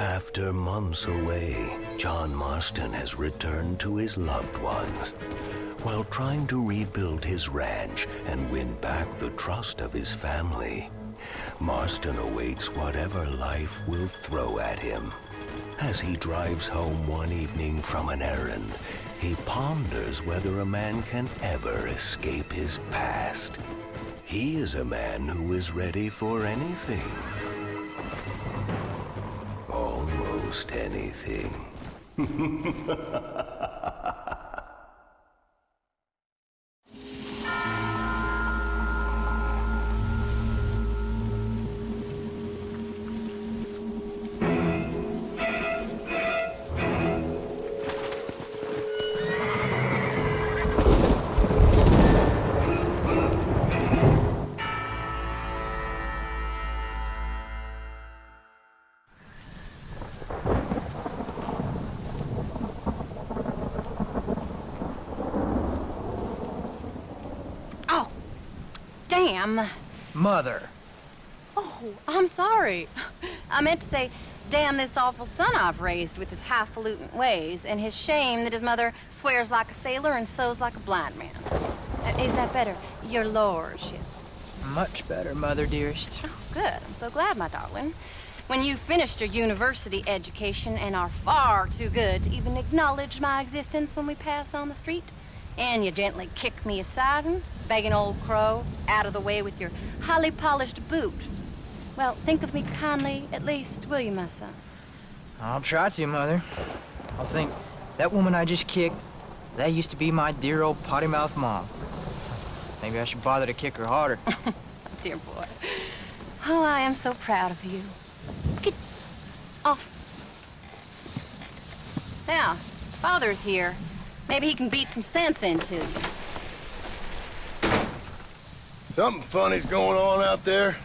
After months away, John Marston has returned to his loved ones. While trying to rebuild his ranch and win back the trust of his family, Marston awaits whatever life will throw at him. As he drives home one evening from an errand, he ponders whether a man can ever escape his past. He is a man who is ready for anything. Almost anything. Damn. Mother. Oh, I'm sorry. I meant to say, damn this awful son I've raised with his highfalutin ways, and his shame that his mother swears like a sailor and sews like a blind man. Is that better, your lordship? Much better, Mother dearest. Oh, good. I'm so glad, my darling. When you've finished your university education and are far too good to even acknowledge my existence when we pass on the street, and you gently kick me aside and begging old crow out of the way with your highly polished boot. Well, think of me kindly, at least, will you, my son? I'll try to, Mother. I'll think, that woman I just kicked, that used to be my dear old potty-mouthed mom. Maybe I should bother to kick her harder. Dear boy. Oh, I am so proud of you. Get off. Now, Father's here. Maybe he can beat some sense into you. Something funny's going on out there.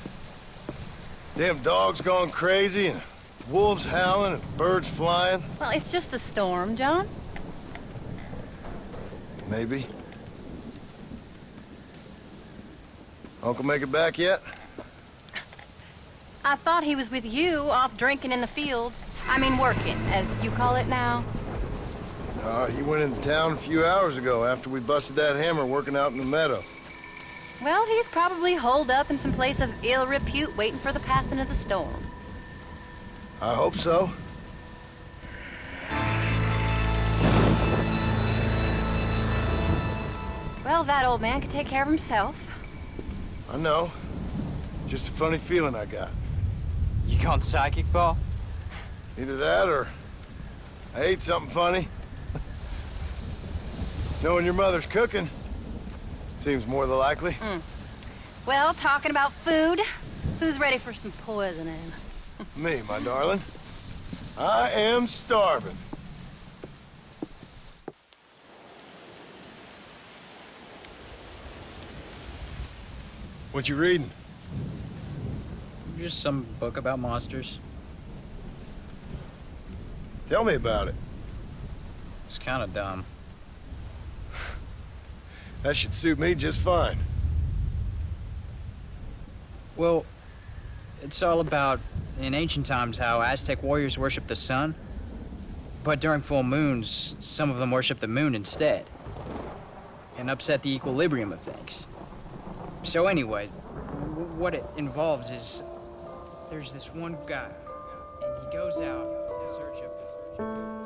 Damn dogs gone crazy, and wolves howling, and birds flying. Well, it's just the storm, John. Maybe. Uncle make it back yet? I thought he was with you, off drinking in the fields. I mean, working, as you call it now. He went into town a few hours ago after we busted that hammer working out in the meadow. Well, he's probably holed up in some place of ill repute waiting for the passing of the storm. I hope so. Well, that old man can take care of himself. I know. Just a funny feeling I got. You gone psychic, Paul? Either that or I ate something funny. Knowing your mother's cooking seems more than likely. Well, talking about food, who's ready for some poisoning? Me, my darling. I am starving. What you reading? Just some book about monsters. Tell me about it. It's kind of dumb. That should suit me just fine. Well, it's all about, in ancient times, how Aztec warriors worshiped the sun. But during full moons, some of them worship the moon instead. And upset the equilibrium of things. So anyway, what it involves is, there's this one guy, and he goes out in search of his family.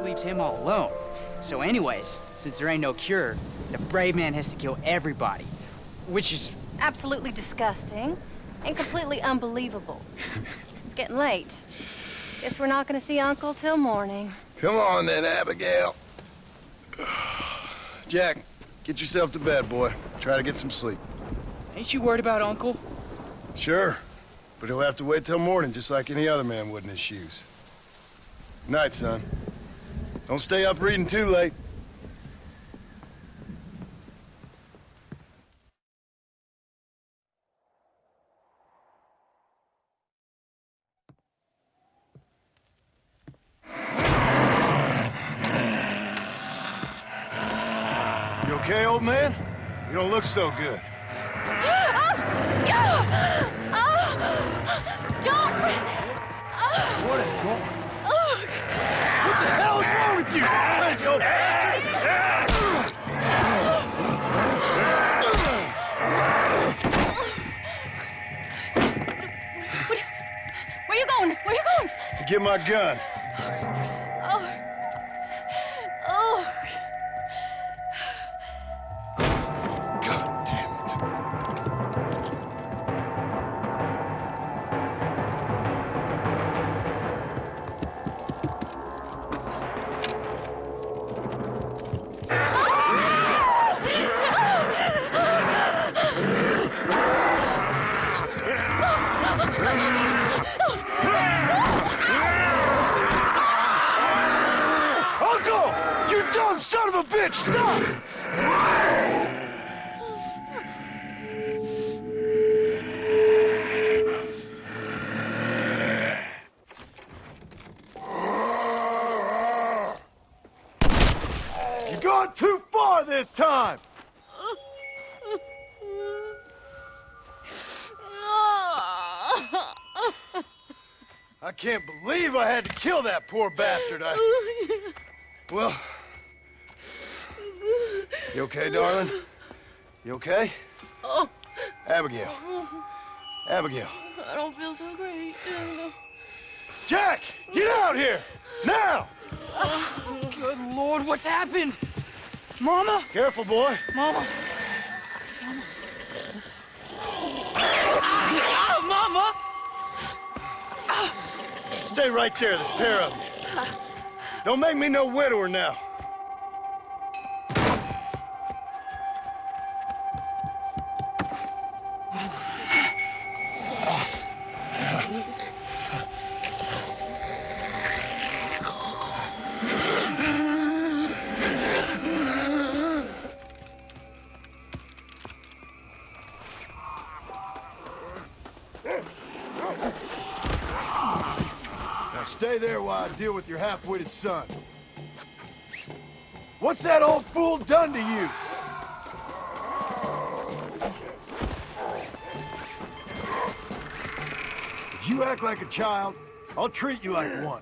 Leaves him all alone. So anyways, since there ain't no cure, the brave man has to kill everybody, which is Absolutely disgusting and completely unbelievable. It's getting late. Guess we're not gonna see Uncle till morning. Come on then, Abigail. Jack, get yourself to bed, boy. Try to get some sleep. Ain't you worried about Uncle? Sure, but he'll have to wait till morning just like any other man would in his shoes. Good night, son. Don't stay up reading too late. okay, old man? You don't look so good. What is going on? What the hell is wrong with you, crazy old bastard? Where you going? Where you going? To get my gun. Oh. Oh. God damn it. Uncle! You dumb son of a bitch! Stop! You've gone too far this time! I can't believe I had to kill that poor bastard. Well... You okay, darling? You okay? Oh, Abigail. Abigail. I don't feel so great. Jack! Get out here! Now! Good Lord, what's happened? Mama? Careful, boy. Mama? Ah, Mama! Stay right there, the pair of you. Don't make me no widower now. Now stay there while I deal with your half-witted son. What's that old fool done to you? If you act like a child, I'll treat you like one.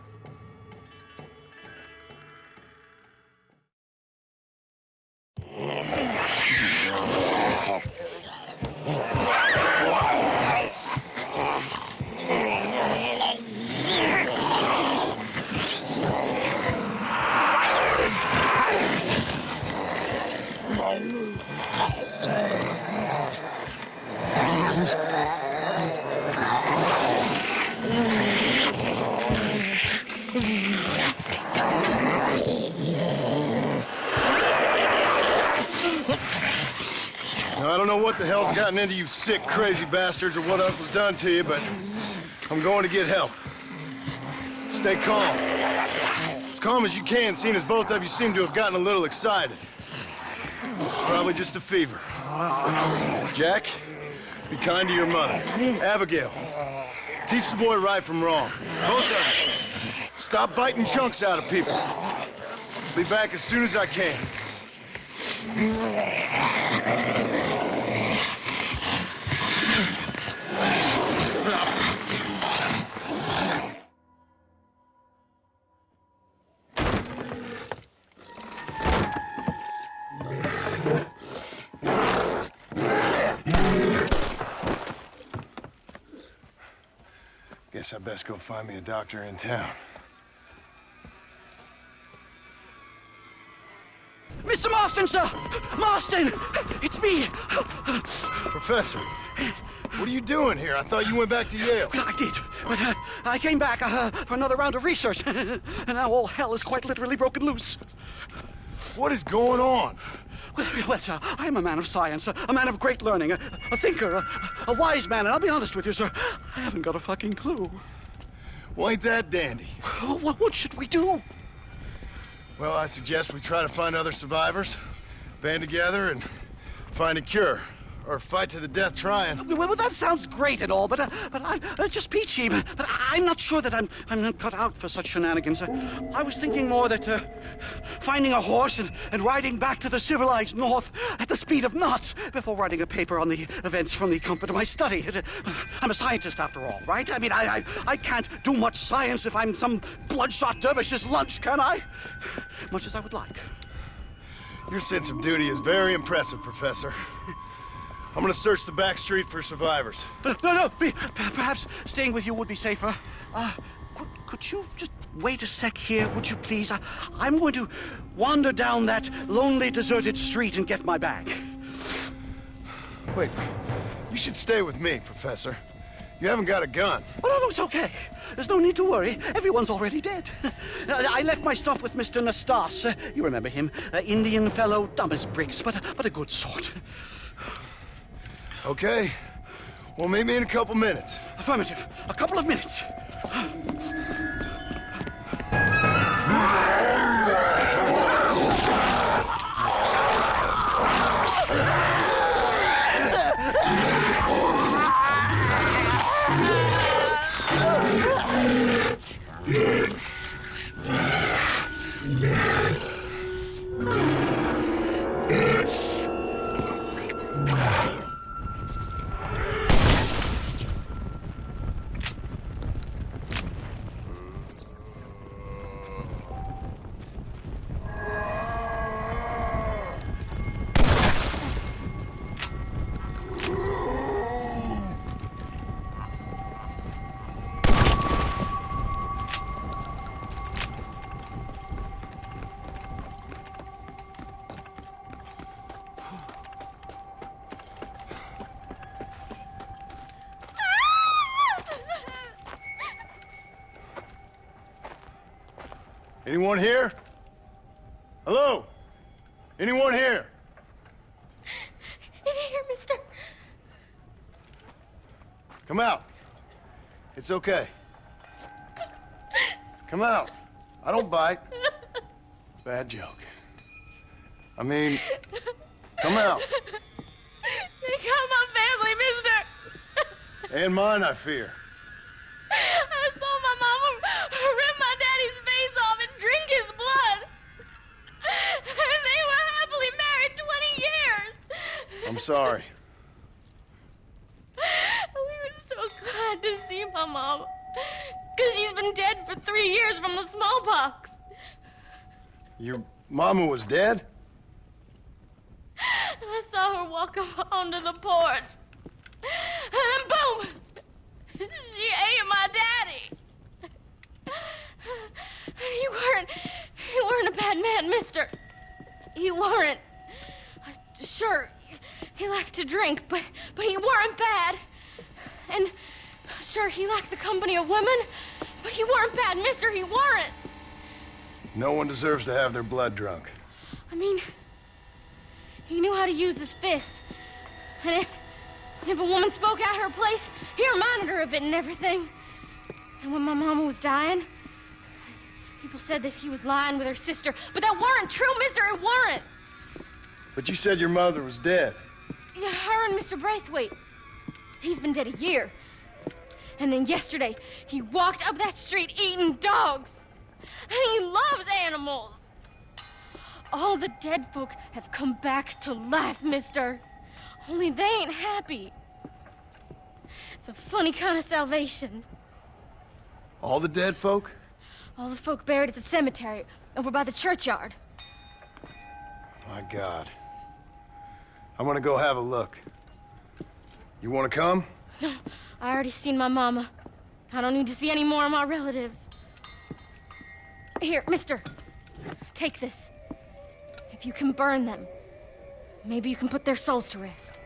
Now, I don't know what the hell's gotten into you sick, crazy bastards or what Uncle's done to you, but I'm going to get help. Stay calm. As calm as you can, seeing as both of you seem to have gotten a little excited. Probably just a fever. Jack, be kind to your mother. Abigail, teach the boy right from wrong. Both of you. Stop biting chunks out of people. Be back as soon as I can. Guess I best go find me a doctor in town. Mr. Marston, sir! Marston! It's me! Professor, what are you doing here? I thought you went back to Yale. I did, but I came back for another round of research, and now all hell is quite literally broken loose. What is going on? Well, sir, I'm a man of science, a man of great learning, a thinker, a wise man, and I'll be honest with you, sir, I haven't got a fucking clue. Well, ain't that dandy? What should we do? Well, I suggest we try to find other survivors, band together, and find a cure. or fight to the death trying. Well, that sounds great and all, but I'm just peachy. But I'm not sure that I'm not cut out for such shenanigans. I was thinking more that finding a horse and riding back to the civilized north at the speed of knots before writing a paper on the events from the comfort of my study. I'm a scientist after all, right? I mean, I can't do much science if I'm some bloodshot dervish's lunch, can I? Much as I would like. Your sense of duty is very impressive, Professor. I'm gonna search the back street for survivors. No, perhaps staying with you would be safer. Could you just wait a sec here, would you please? I'm going to wander down that lonely, deserted street and get my bag. Wait, you should stay with me, Professor. You haven't got a gun. Oh, no, it's okay. There's no need to worry. Everyone's already dead. I left my stuff with Mr. Nastas. You remember him. Indian fellow, dumb as bricks, but a good sort. Okay. Well, meet me in a couple minutes. Affirmative. A couple of minutes. Anyone here? Hello? Anyone here? In here, mister. Come out. It's okay. Come out. I don't bite. Bad joke. I mean, come out. They got my family, mister. And mine, I fear. I saw my mama rip my daddy's face off and drink his blood. And they were happily married 20 years. I'm sorry. We were so glad to see my mama. Because she's been dead for 3 years from the smallpox. Your mama was dead? And I saw her walk up onto the porch. And then boom! She ate my daddy. You weren't a bad man, mister. You weren't. Sure, he liked to drink, but he weren't bad. And sure, he liked the company of women, but he weren't bad, mister. He weren't. No one deserves to have their blood drunk. I mean, he knew how to use his fist. And if a woman spoke at her place, he reminded her of it and everything. And when my mama was dying, people said that he was lying with her sister, but that weren't true, mister, it weren't. But you said your mother was dead. Yeah, her and Mr. Braithwaite. He's been dead a year. And then yesterday, he walked up that street eating dogs. And he loves animals. All the dead folk have come back to life, mister. Only they ain't happy. It's a funny kind of salvation. All the dead folk? All the folk buried at the cemetery over by the churchyard. My God. I'm gonna go have a look. You wanna come? No, I already seen my mama. I don't need to see any more of my relatives. Here, mister, take this. If you can burn them, maybe you can put their souls to rest.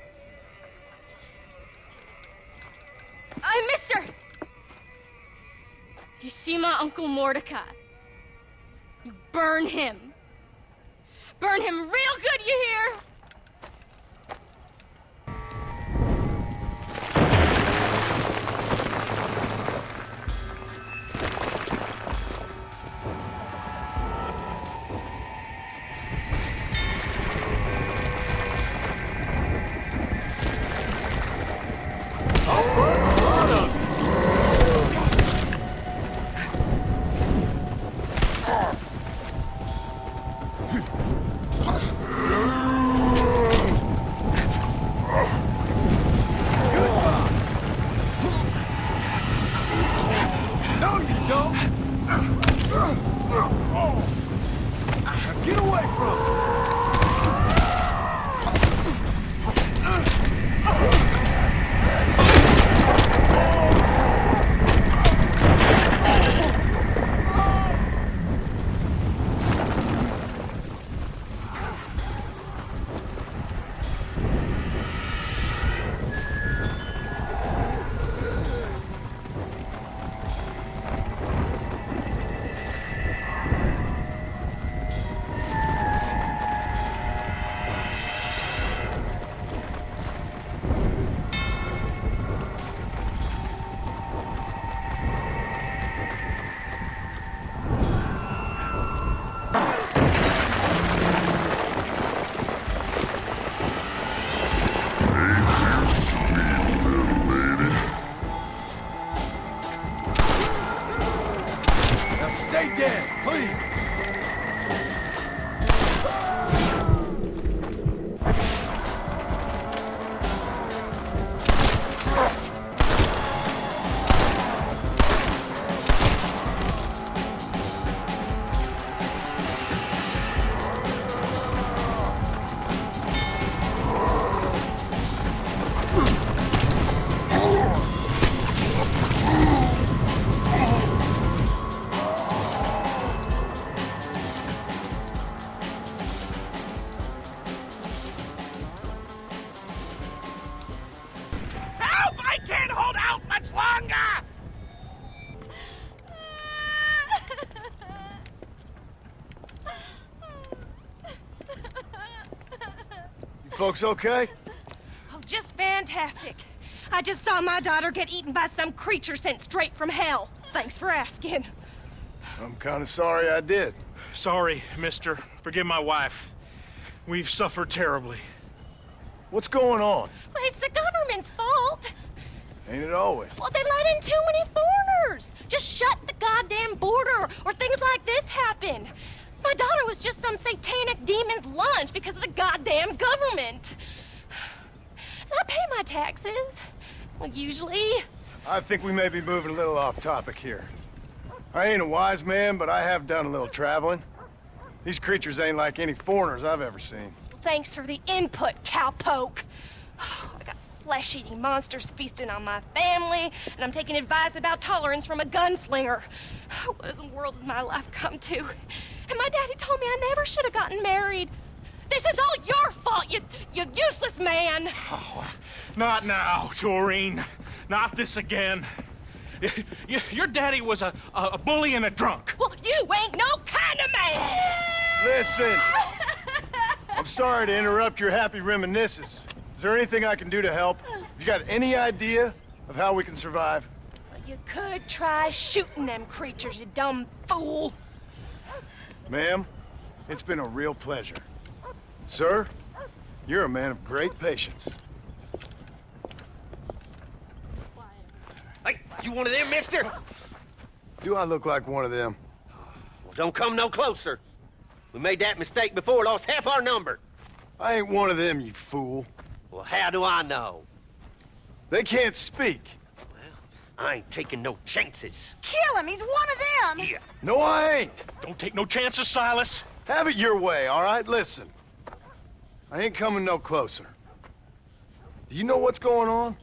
Mister! You see my Uncle Mordecai? You burn him. Burn him real good, you hear? folks okay? Oh, just fantastic. I just saw my daughter get eaten by some creature sent straight from hell. Thanks for asking. I'm kind of sorry I did. Sorry, mister. Forgive my wife. We've suffered terribly. What's going on? Well, it's the government's fault. Ain't it always? Well, they let in too many foreigners. Just shut the goddamn border, or things like this happen. My daughter was just some satanic demon's lunch because of the goddamn government. And I pay my taxes. Well, usually. I think we may be moving a little off topic here. I ain't a wise man, but I have done a little traveling. These creatures ain't like any foreigners I've ever seen. Thanks for the input, cowpoke. I got flesh-eating monsters feasting on my family, and I'm taking advice about tolerance from a gunslinger. What in the world has my life come to? And my daddy told me I never should have gotten married. This is all your fault, you useless man! Oh, not now, Doreen. Not this again. Your daddy was a bully and a drunk. Well, you ain't no kind of man! Listen! I'm sorry to interrupt your happy reminiscences. Is there anything I can do to help? You got any idea of how we can survive? Well, you could try shooting them creatures, you dumb fool. Ma'am, it's been a real pleasure. Sir, you're a man of great patience. Hey, you one of them, mister? Do I look like one of them? Well, don't come no closer. We made that mistake before, lost half our number. I ain't one of them, you fool. Well, how do I know? They can't speak. I ain't taking no chances. Kill him! He's one of them! Yeah. No, I ain't. Don't take no chances, Silas. Have it your way, all right? Listen. I ain't coming no closer. Do you know what's going on?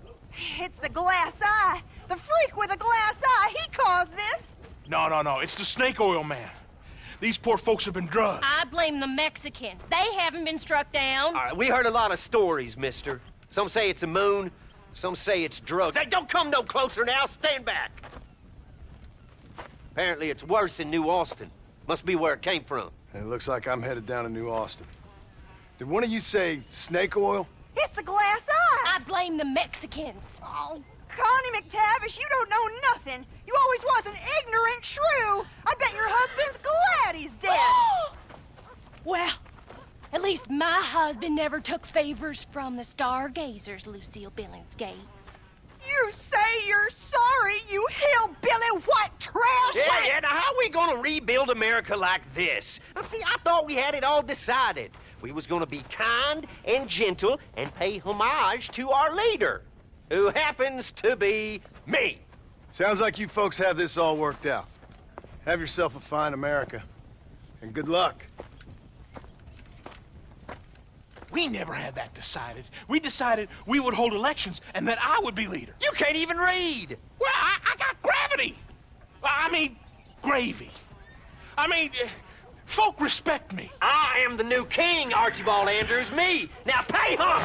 It's the glass eye. The freak with the glass eye. He caused this. No. It's the snake oil man. These poor folks have been drugged. I blame the Mexicans. They haven't been struck down. All right, we heard a lot of stories, mister. Some say it's a moon, some say it's drugs. Hey, don't come no closer now. Stand back. Apparently it's worse in New Austin. Must be where it came from. And it looks like I'm headed down to New Austin. Did one of you say snake oil? It's the glass eye. I blame the Mexicans. Oh, Connie McTavish, you don't know nothing. You always was an ignorant shrew. I bet your husband's glad he's dead. Well, at least my husband never took favors from the stargazers, Lucille Billingsgate. You say you're sorry, you hillbilly white trash! Yeah, now how we gonna rebuild America like this? Now, see, I thought we had it all decided. We was gonna be kind and gentle and pay homage to our leader, who happens to be me. Sounds like you folks have this all worked out. Have yourself a fine America, and good luck. We never had that decided. We decided we would hold elections and that I would be leader. You can't even read. Well, I got gravity. I mean, gravy. I mean, folk respect me. I am the new king, Archibald Andrews, me. Now pay homage.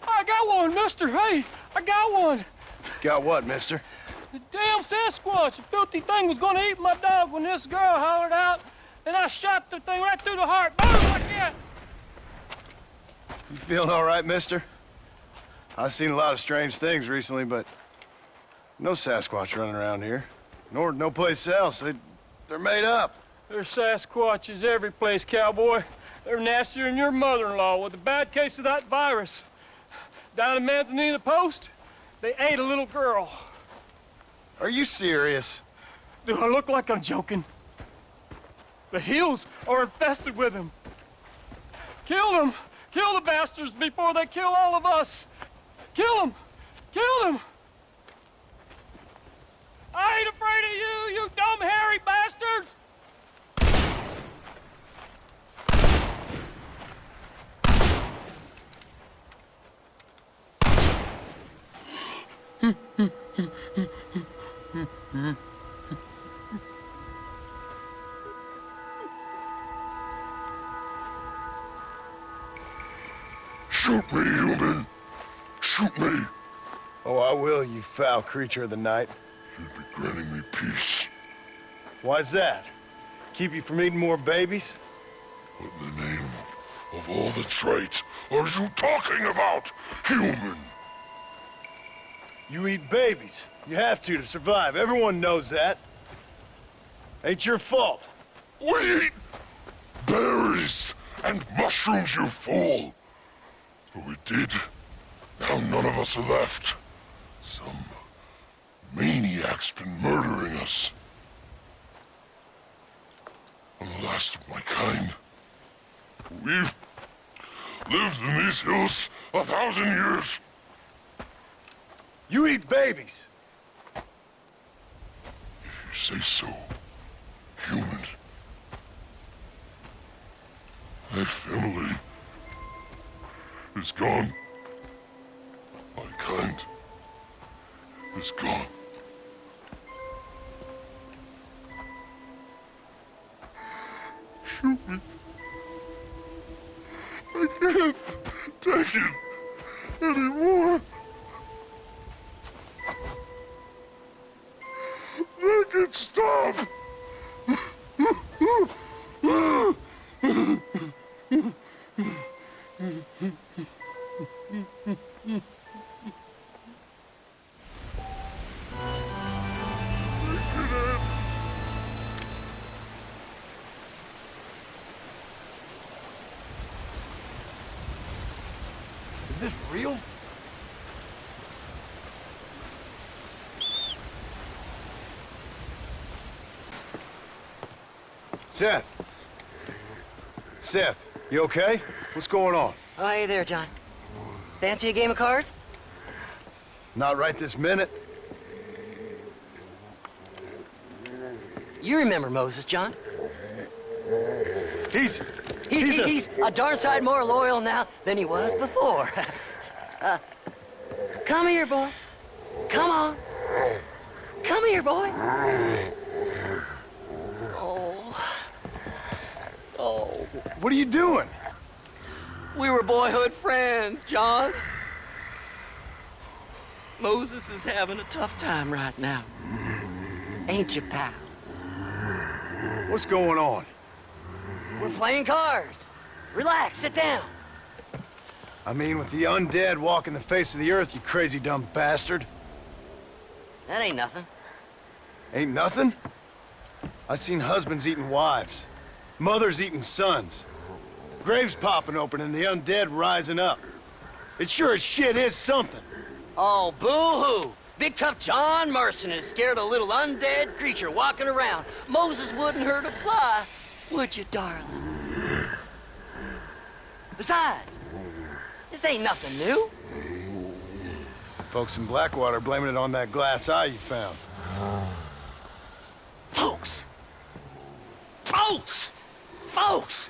I got one, mister. Hey, I got one. Got what, mister? The damn Sasquatch. The filthy thing was gonna eat my dog when this girl hollered out, and I shot the thing right through the heart. Boom, like that. You feeling all right, mister? I've seen a lot of strange things recently, but no Sasquatch running around here. Nor no place else. They're made up. There's Sasquatches every place, cowboy. They're nastier than your mother-in-law with a bad case of that virus. Down in Manzanita Post, they ate a little girl. Are you serious? Do I look like I'm joking? The hills are infested with them. Kill them! Kill the bastards before they kill all of us! Kill them! Kill them! I ain't afraid of you, you dumb hairy bastards! shoot me. Oh, I will, you foul creature of the night. You'd be granting me peace. Why's that? Keep you from eating more babies? What in the name of all that's right are you talking about, human? You eat babies. You have to survive. Everyone knows that. Ain't your fault. We eat berries and mushrooms, you fool. But we did. Now none of us are left. Some maniac's been murdering us. I'm the last of my kind. We've lived in these hills 1,000 years. You eat babies. If you say so, human. My family is gone. My kind is gone. Shoot me. I can't take it anymore. Make it stop. Is this real? Seth. Seth, you okay? What's going on? Oh, hey there, John. Fancy a game of cards? Not right this minute. You remember Moses, John? He's He's a darn sight more loyal now than he was before. Come here, boy. Come on. Come here, boy. Oh. What are you doing? We were boyhood friends, John. Moses is having a tough time right now. Ain't you, pal? What's going on? We're playing cards. Relax, sit down. I mean, with the undead walking the face of the earth, you crazy dumb bastard. That ain't nothing. Ain't nothing? I seen husbands eating wives, mothers eating sons, graves popping open and the undead rising up. It sure as shit is something. Oh, boo-hoo. Big tough John Marston is scared of a little undead creature walking around. Moses wouldn't hurt a fly, would you, darling? Besides, this ain't nothing new. Folks in Blackwater blaming it on that glass eye you found. Folks! Folks! Folks!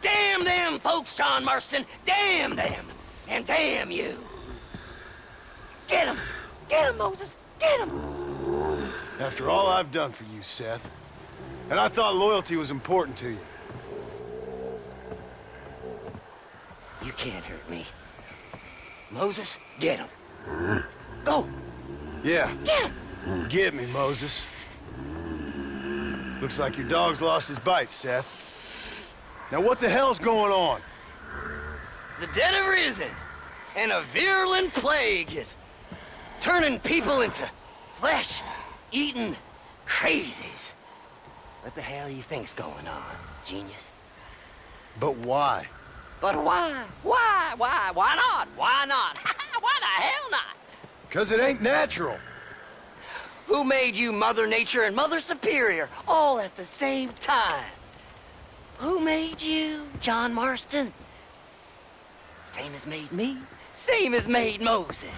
Damn them folks, John Marston! Damn them! And damn you! Get him! Get him, Moses! Get him! After all I've done for you, Seth. And I thought loyalty was important to you. You can't hurt me. Moses, get him. Go! Yeah. Get him! Get me, Moses. Looks like your dog's lost his bite, Seth. Now what the hell's going on? The dead have risen, and a virulent plague is turning people into flesh-eating crazies. What the hell you think's going on, genius? But why? But why? Why? Why? Why not? Why not? Why the hell not? 'Cause it ain't natural. Who made you Mother Nature and Mother Superior all at the same time? Who made you, John Marston? Same as made me, same as made Moses.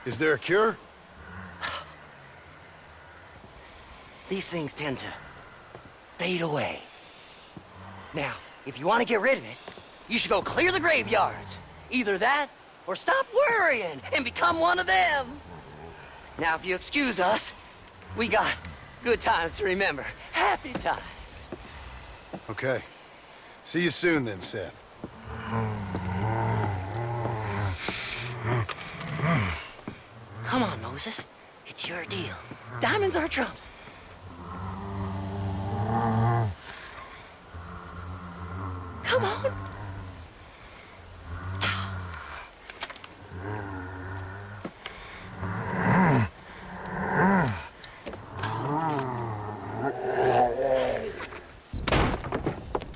Is there a cure? These things tend to fade away. Now, if you want to get rid of it, you should go clear the graveyards. Either that, or stop worrying and become one of them. Now, if you excuse us, we got good times to remember. Happy times. Okay. See you soon then, Seth. Moses. It's your deal. Diamonds are trumps. Come on.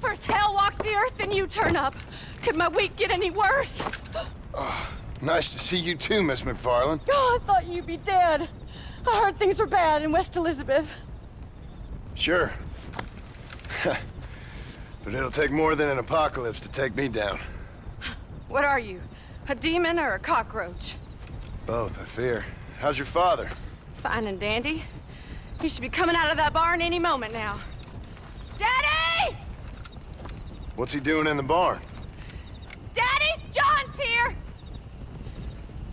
First hell walks the earth, then you turn up. Could my week get any worse? Nice to see you too, Miss McFarland. Oh, I thought you'd be dead. I heard things were bad in West Elizabeth. Sure. But it'll take more than an apocalypse to take me down. What are you? A demon or a cockroach? Both, I fear. How's your father? Fine and dandy. He should be coming out of that barn any moment now. Daddy! What's he doing in the barn? Daddy, John's here!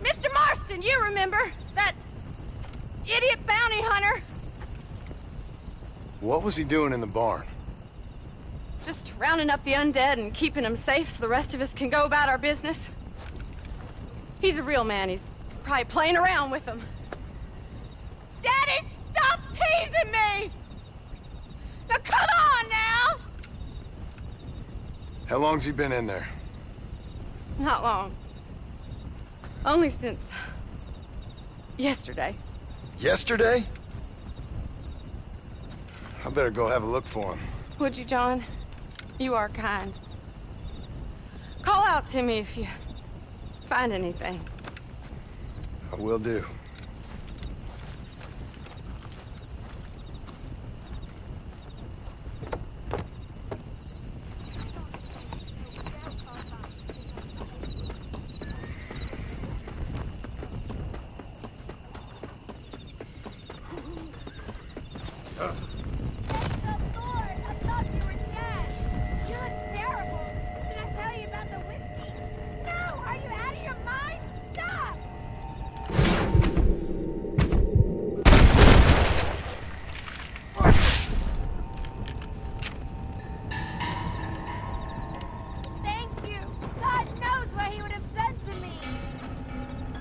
Mr. Marston, you remember? That idiot bounty hunter? What was he doing in the barn? Just rounding up the undead and keeping them safe so the rest of us can go about our business. He's a real man. He's probably playing around with them. Daddy, stop teasing me! Now come on now! How long's he been in there? Not long. Only since yesterday. Yesterday? I better go have a look for him. Would you, John? You are kind. Call out to me if you find anything. I will do.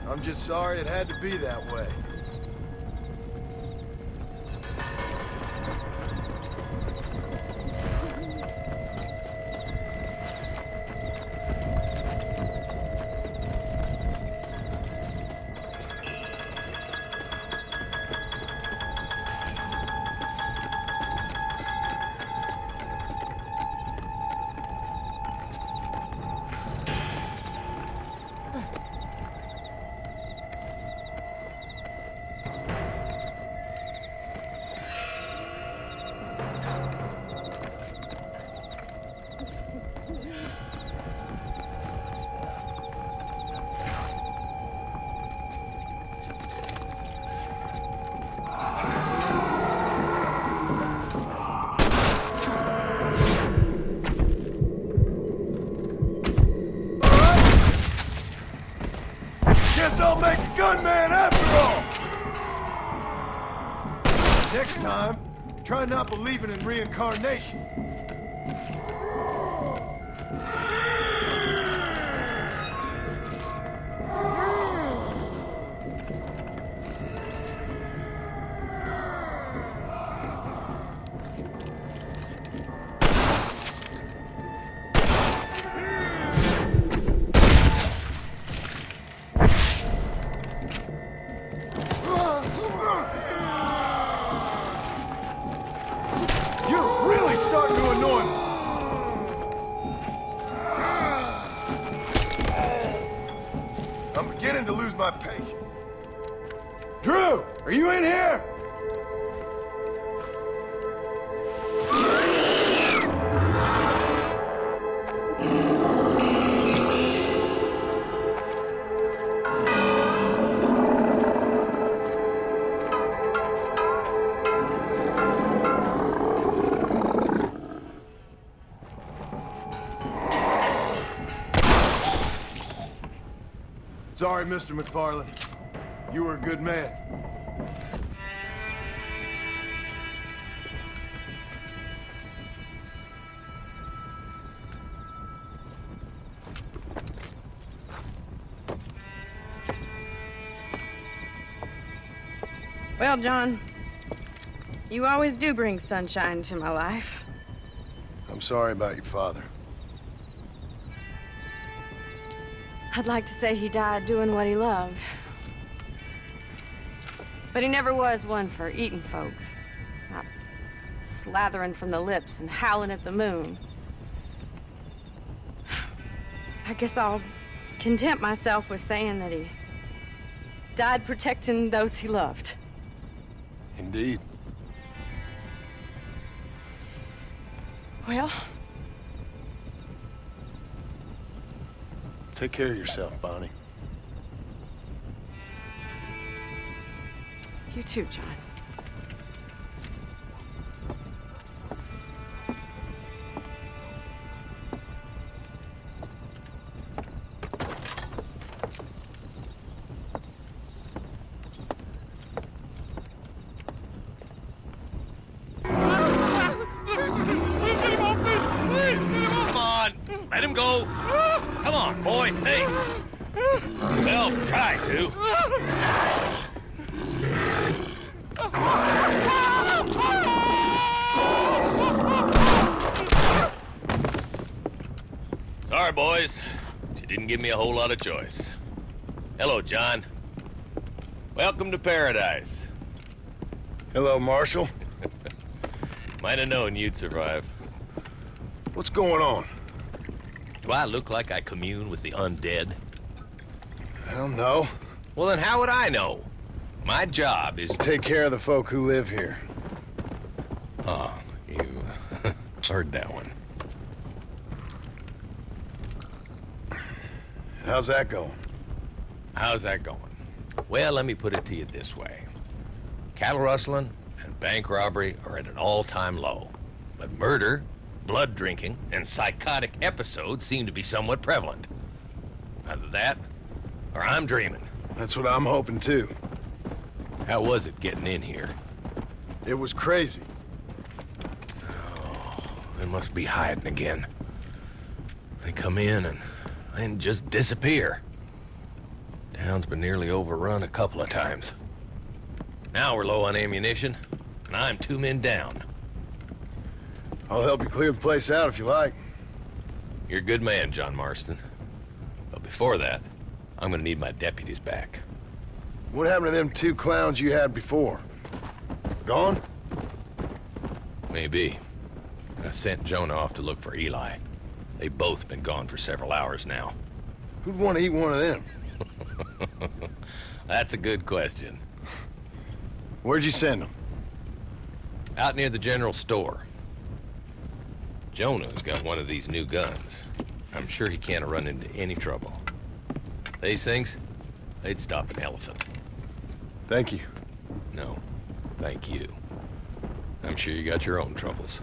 I'm just sorry it had to be that way. Guess I'll make a gunman after all! Next time, try not believing in reincarnation. You're really starting to annoy me. I'm beginning to lose my patience. Drew, are you in here? Sorry, Mr. McFarland. You were a good man. Well, John, you always do bring sunshine to my life. I'm sorry about your father. I'd like to say he died doing what he loved. But he never was one for eating folks. Not slathering from the lips and howling at the moon. I guess I'll content myself with saying that he died protecting those he loved. Indeed. Well, take care of yourself, Bonnie. You too, John. Come on, let him go. Come on, boy. Hey. Well, try to. Sorry, boys. She didn't give me a whole lot of choice. Hello, John. Welcome to paradise. Hello, Marshal. Might have known you'd survive. What's going on? Do I look like I commune with the undead? Hell no. Well, then how would I know? My job is... Take care of the folk who live here. Oh, you heard that one. How's that going? How's that going? Well, let me put it to you this way. Cattle rustling and bank robbery are at an all-time low. But murder, blood drinking, and psychotic episodes seem to be somewhat prevalent. Either that, or I'm dreaming. That's what I'm hoping too. How was it getting in here? It was crazy. Oh, they must be hiding again. They come in and then just disappear. Town's been nearly overrun a couple of times. Now we're low on ammunition, and I'm 2 men down. I'll help you clear the place out if you like. You're a good man, John Marston. But before that, I'm gonna need my deputies back. What happened to them 2 clowns you had before? Gone? Maybe. I sent Jonah off to look for Eli. They've both been gone for several hours now. Who'd want to eat one of them? That's a good question. Where'd you send them? Out near the general store. Jonah's got one of these new guns. I'm sure he can't run into any trouble. These things, they'd stop an elephant. Thank you. No, thank you. I'm sure you got your own troubles.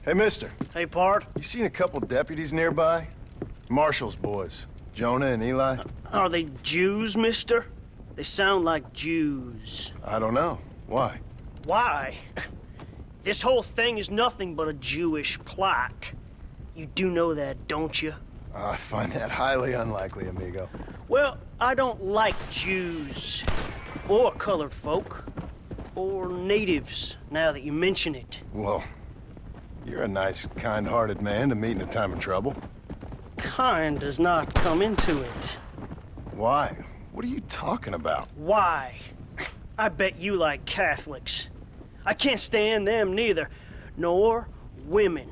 Hey, mister. Hey, Pard. You seen a couple deputies nearby? Marshall's boys. Jonah and Eli? Are they Jews, mister? They sound like Jews. I don't know. Why? Why? This whole thing is nothing but a Jewish plot. You do know that, don't you? I find that highly unlikely, amigo. Well, I don't like Jews. Or colored folk. Or natives, now that you mention it. Well, you're a nice, kind-hearted man to meet in a time of trouble. Kind does not come into it. Why? What are you talking about? Why? I bet you like Catholics. I can't stand them neither. Nor women.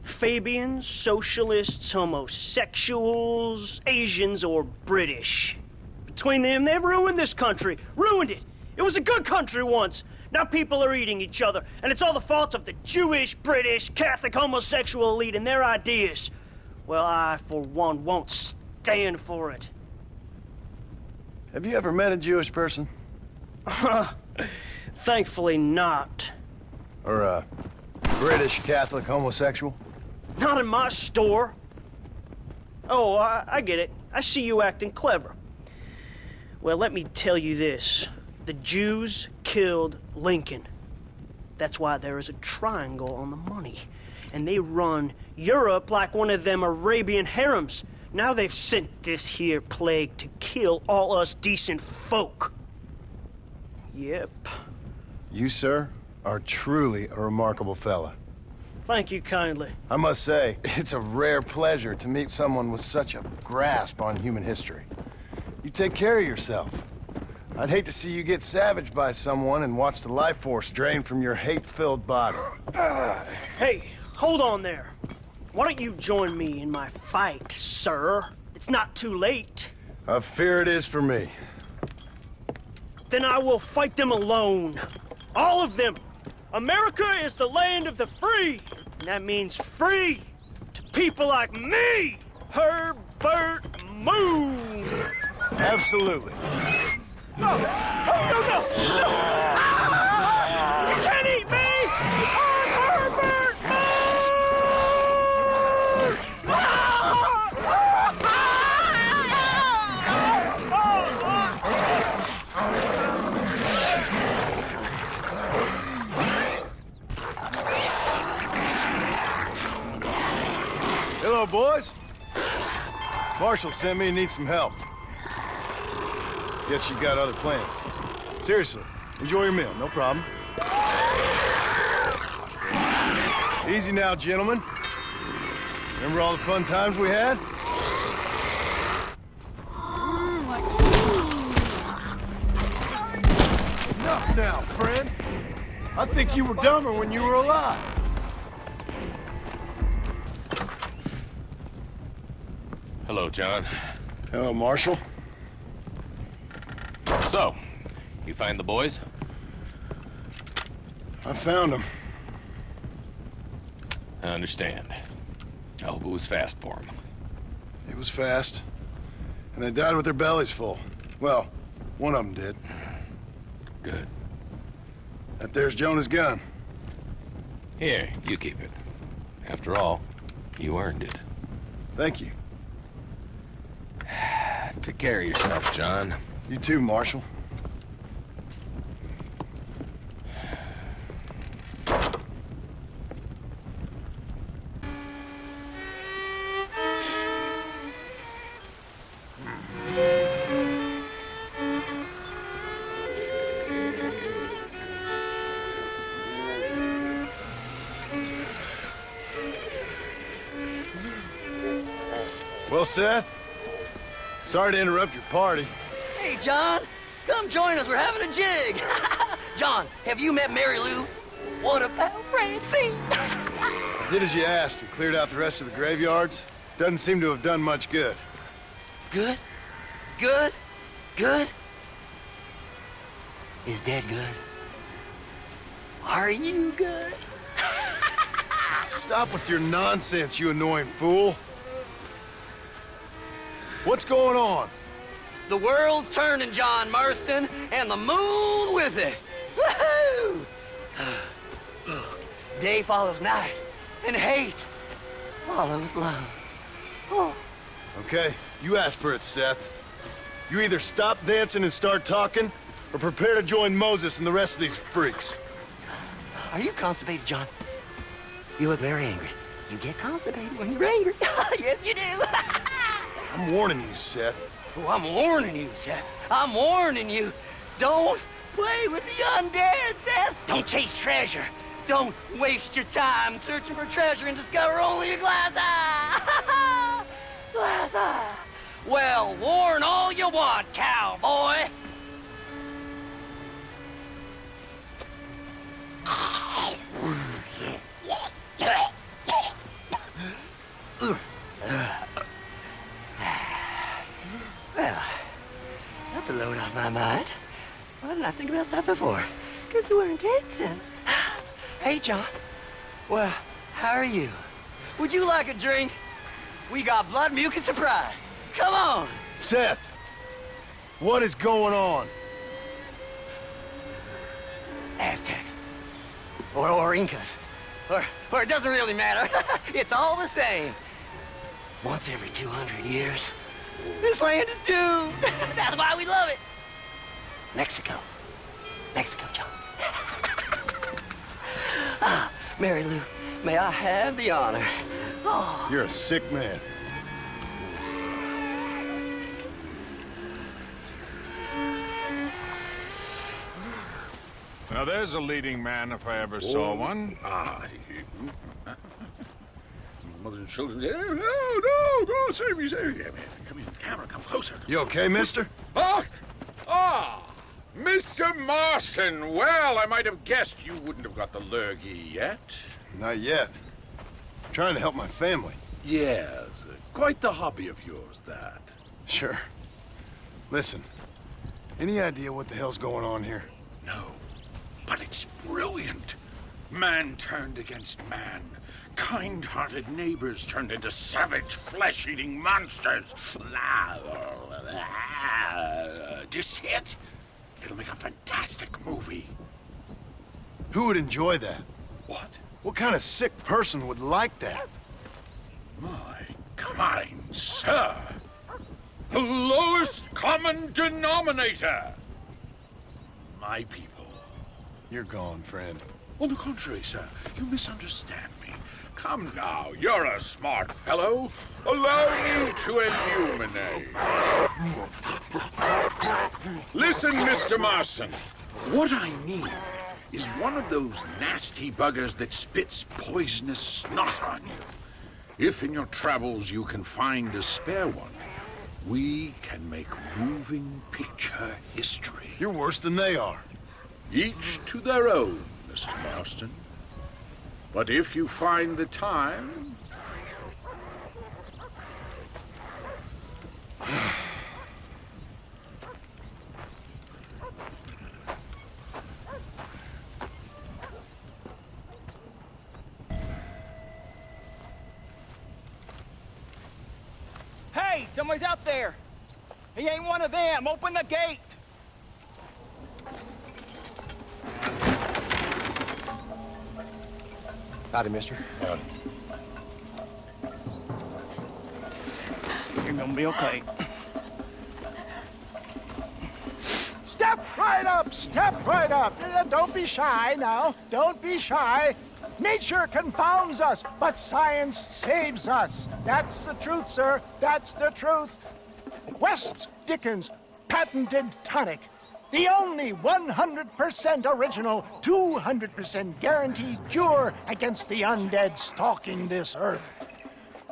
Fabians, socialists, homosexuals, Asians, or British. Between them, they've ruined this country. Ruined it. It was a good country once. Now people are eating each other, and it's all the fault of the Jewish, British, Catholic, homosexual elite and their ideas. Well, I, for one, won't stand for it. Have you ever met a Jewish person? Thankfully not. Or a British Catholic homosexual? Not in my store. Oh, I get it. I see you acting clever. Well, let me tell you this. The Jews killed Lincoln. That's why there is a triangle on the money. And they run Europe like one of them Arabian harems. Now they've sent this here plague to kill all us decent folk. Yep. You, sir, are truly a remarkable fella. Thank you kindly. I must say, it's a rare pleasure to meet someone with such a grasp on human history. You take care of yourself. I'd hate to see you get savaged by someone and watch the life force drain from your hate-filled body. Hey, hold on there. Why don't you join me in my fight, sir? It's not too late. I fear it is for me. Then I will fight them alone. All of them. America is the land of the free. And that means free to people like me, Herbert Moon. Absolutely. No! Oh, no, no! No! Ah! You can't eat me! I'm Herbert Hello, boys. Marshall sent me and needs some help. Guess you got other plans. Seriously, enjoy your meal, no problem. Easy now, gentlemen. Remember all the fun times we had? Enough now, friend. I think you were dumber when you were alive. Hello, John. Hello, Marshall. So, you find the boys? I found them. I understand. I hope it was fast for them. It was fast. And they died with their bellies full. Well, one of them did. Good. That there's Jonah's gun. Here, you keep it. After all, you earned it. Thank you. Take care of yourself, John. You too, Marshall. Well, Seth, sorry to interrupt your party. Hey, John, come join us. We're having a jig. John, have you met Mary Lou? What about Francie? I did as you asked and cleared out the rest of the graveyards. Doesn't seem to have done much good. Good? Good? Good? Is Dead good? Are you good? Stop with your nonsense, you annoying fool. What's going on? The world's turning, John Marston, and the moon with it. Woohoo! Day follows night, and hate follows love. Oh. Okay, you asked for it, Seth. You either stop dancing and start talking, or prepare to join Moses and the rest of these freaks. Are you constipated, John? You look very angry. You get constipated when you're angry. Yes, you do. I'm warning you, Seth. Oh, I'm warning you, Seth. I'm warning you. Don't play with the undead, Seth. Don't chase treasure. Don't waste your time searching for treasure and discover only a glass eye. Glass eye. Well, warn all you want, cowboy. Well, that's a load off my mind. Why didn't I think about that before? Because we weren't dancing. Hey, John. Well, how are you? Would you like a drink? We got blood, mucus, surprise. Come on. Seth, what is going on? Aztecs. Or Incas. Or it doesn't really matter. It's all the same. Once every 200 years, this land is doomed. That's why we love it. Mexico. Mexico, John. Mary Lou, may I have the honor? Oh. You're a sick man. Now there's a leading man if I ever saw one. Mother and children. No, save me. Yeah, man. Come in, camera, come closer. You okay, mister? Mr. Marston. Well, I might have guessed you wouldn't have got the lurgy yet. Not yet. I'm trying to help my family. Yes, quite the hobby of yours, that. Sure. Listen, any idea what the hell's going on here? No, but it's brilliant. Man turned against man. Kind-hearted neighbors turned into savage, flesh-eating monsters. Do you see it? It'll make a fantastic movie. Who would enjoy that? What? What kind of sick person would like that? My kind sir. The lowest common denominator. My people. You're gone, friend. On the contrary, sir, you misunderstand me. Come now, you're a smart fellow. Allow me to illuminate. Listen, Mr. Marston. What I need is one of those nasty buggers that spits poisonous snot on you. If in your travels you can find a spare one, we can make moving picture history. You're worse than they are. Each to their own, Mr. Marston. But if you find the time... Hey, somebody's out there. He ain't one of them. Open the gate. Howdy, mister. Howdy. You're gonna be okay. Step right up! Step right up! Don't be shy now. Don't be shy. Nature confounds us, but science saves us. That's the truth, sir. That's the truth. West Dickens' patented tonic. The only 100% original, 200% guaranteed cure against the undead stalking this earth.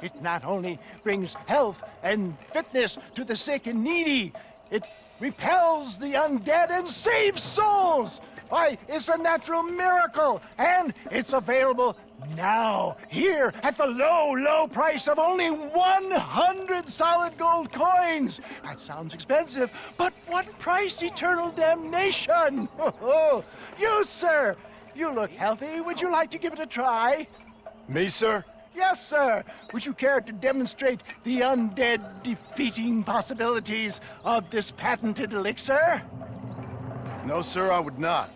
It not only brings health and fitness to the sick and needy, it repels the undead and saves souls. Why, it's a natural miracle, and it's available now, here, at the low, low price of only 100 solid gold coins. That sounds expensive, but what price? Eternal damnation. You, sir, you look healthy. Would you like to give it a try? Me, sir? Yes, sir. Would you care to demonstrate the undead defeating possibilities of this patented elixir? No, sir, I would not.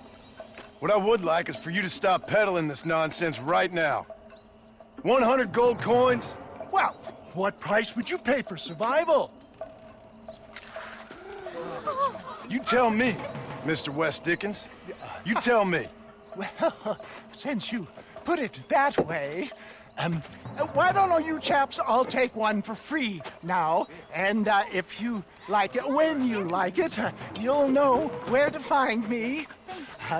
What I would like is for you to stop peddling this nonsense right now. 100 gold coins? Well, what price would you pay for survival? You tell me, Mr. West Dickens. You tell me. Well, since you put it that way, why don't all you chaps all take one for free now? And if you like it, when you like it, you'll know where to find me.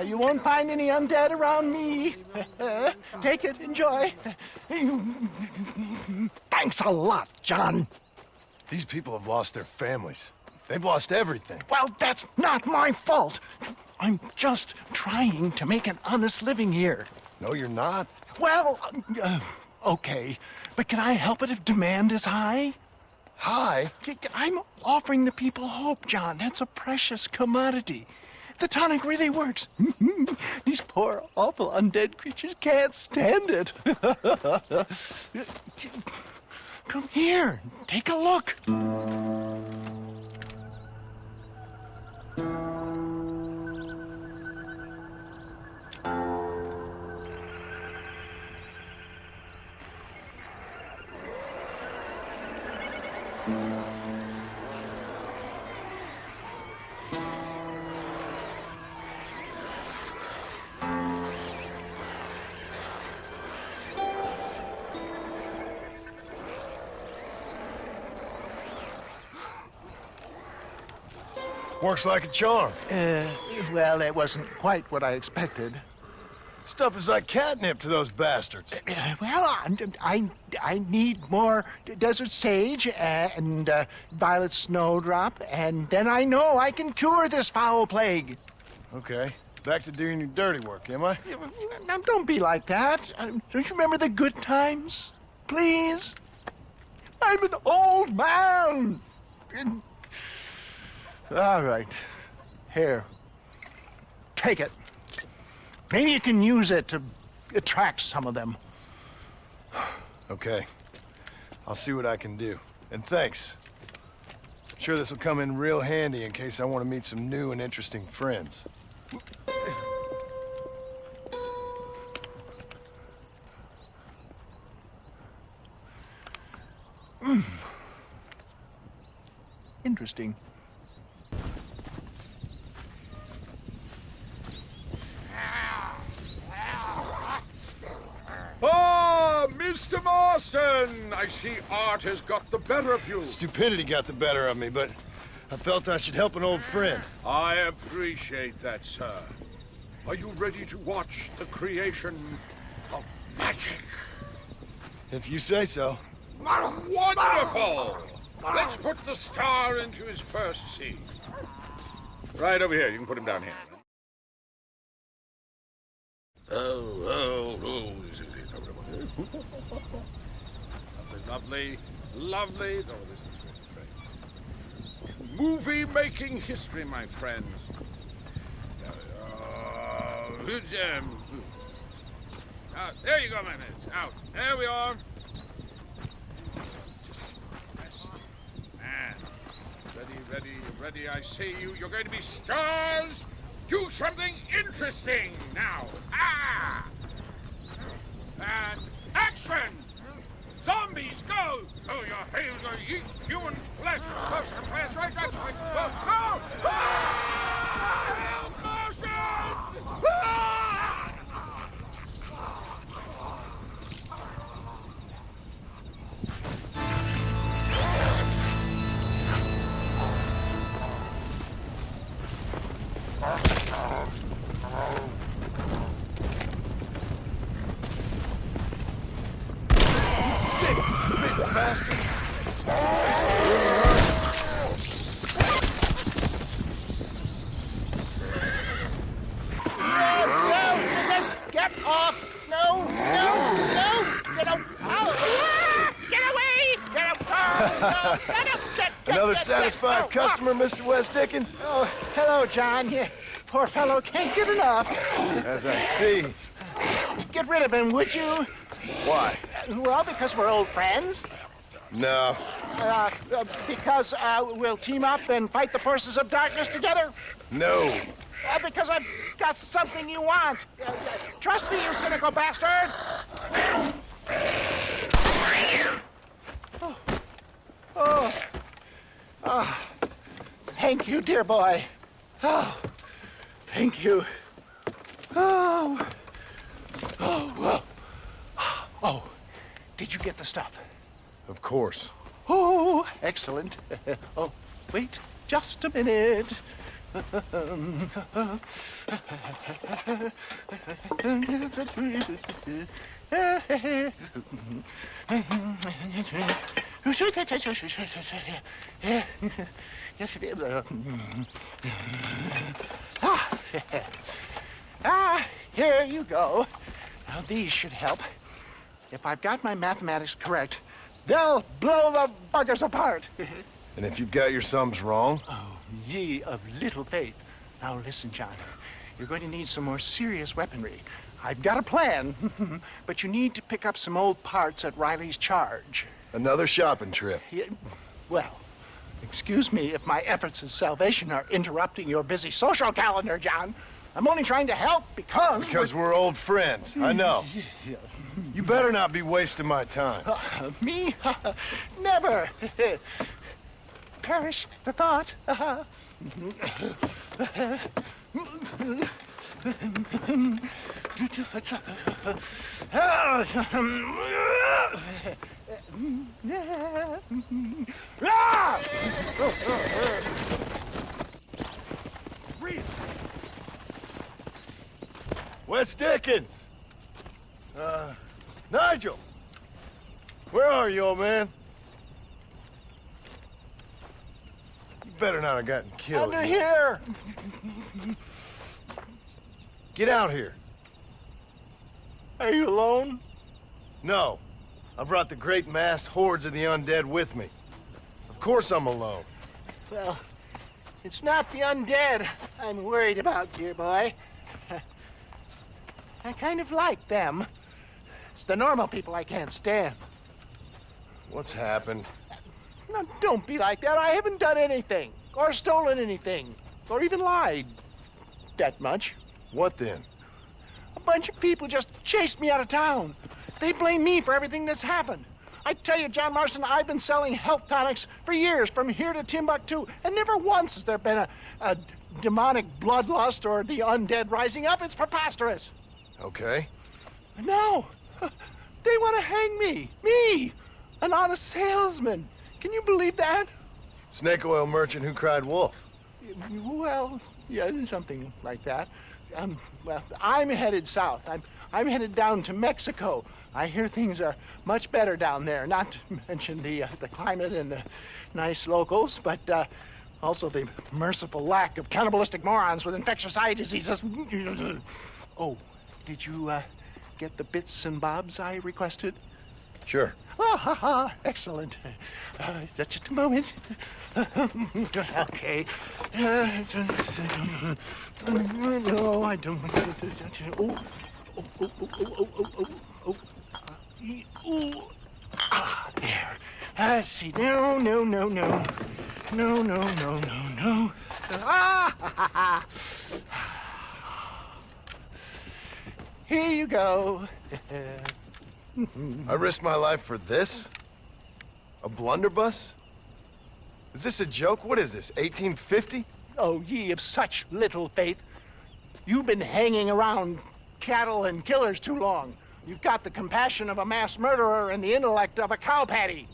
You won't find any undead around me. Take it, enjoy. Thanks a lot, John. These people have lost their families. They've lost everything. Well, that's not my fault. I'm just trying to make an honest living here. No, you're not. Well, okay. But can I help it if demand is high? High? I'm offering the people hope, John. That's a precious commodity. The tonic really works. These poor, awful undead creatures can't stand it. Come here. Take a look. Works like a charm. Well, it wasn't quite what I expected. Stuff is like catnip to those bastards. Well, I need more desert sage and violet snowdrop, and then I know I can cure this foul plague. Okay. Back to doing your dirty work, am I? Now, don't be like that. Don't you remember the good times? Please? I'm an old man. All right. Here. Take it. Maybe you can use it to attract some of them. Okay. I'll see what I can do. And thanks. I'm sure this will come in real handy in case I want to meet some new and interesting friends. Interesting. Ah, Mr. Marston! I see art has got the better of you. Stupidity got the better of me, but I felt I should help an old friend. I appreciate that, sir. Are you ready to watch the creation of magic? If you say so. Wonderful! Let's put the star into his first scene. Right over here. You can put him down here. Oh. Lovely. Oh, this is great. Movie-making history, my friends. There you go, my man. It's out. There we are. Ready. I see you. You're going to be stars. Do something interesting now. And action! Zombies, go! Oh, your hails are eat human flesh. Close to flesh, right? That's right. Go! Sick, big bastard. Get off! No! Get out! Get away! Another satisfied customer, Mr. West Dickens? Oh, hello, John. Poor fellow can't get enough. As I see. Get rid of him, would you? Why? Well, because we're old friends. No. Because we'll team up and fight the forces of darkness together. No. Because I've got something you want. Trust me, you cynical bastard. Oh. Thank you, dear boy. Oh, thank you. Oh, did you get the stuff? Of course. Oh, excellent. Oh, wait just a minute. Here you go. Now, these should help. If I've got my mathematics correct, they'll blow the buggers apart. And if you've got your sums wrong? Oh, ye of little faith. Now, listen, John. You're going to need some more serious weaponry. I've got a plan, but you need to pick up some old parts at Riley's charge. Another shopping trip. Yeah, well, excuse me if my efforts at salvation are interrupting your busy social calendar, John. I'm only trying to help because we're old friends. I know. You better not be wasting my time. Me? Never. Perish the thought. Breathe. Wes Dickens. Nigel. Where are you, old man? You better not have gotten killed. Under here. Get out here. Are you alone? No. I brought the great massed hordes of the undead with me. Of course I'm alone. Well, it's not the undead I'm worried about, dear boy. I kind of like them. It's the normal people I can't stand. What's happened? Now, don't be like that. I haven't done anything, or stolen anything, or even lied that much. What then? A bunch of people just chased me out of town. They blame me for everything that's happened. I tell you, John Marston, I've been selling health tonics for years, from here to Timbuktu, and never once has there been a demonic bloodlust or the undead rising up. It's preposterous. Okay. No, they want to hang me. Me, an honest salesman. Can you believe that? Snake oil merchant who cried wolf. Well, yeah, something like that. Well, I'm headed south. I'm headed down to Mexico. I hear things are much better down there. Not to mention the climate and the nice locals, but also the merciful lack of cannibalistic morons with infectious eye diseases. Oh, did you get the bits and bobs I requested? Sure. Oh, ha, ha. Excellent. Just a moment. Okay. No, I don't want to. There. Let's see. No. No. Ah, ha, ha. Here you go. I risked my life for this? A blunderbuss? Is this a joke? What is this, 1850? Oh, ye of such little faith. You've been hanging around cattle and killers too long. You've got the compassion of a mass murderer and the intellect of a cow patty.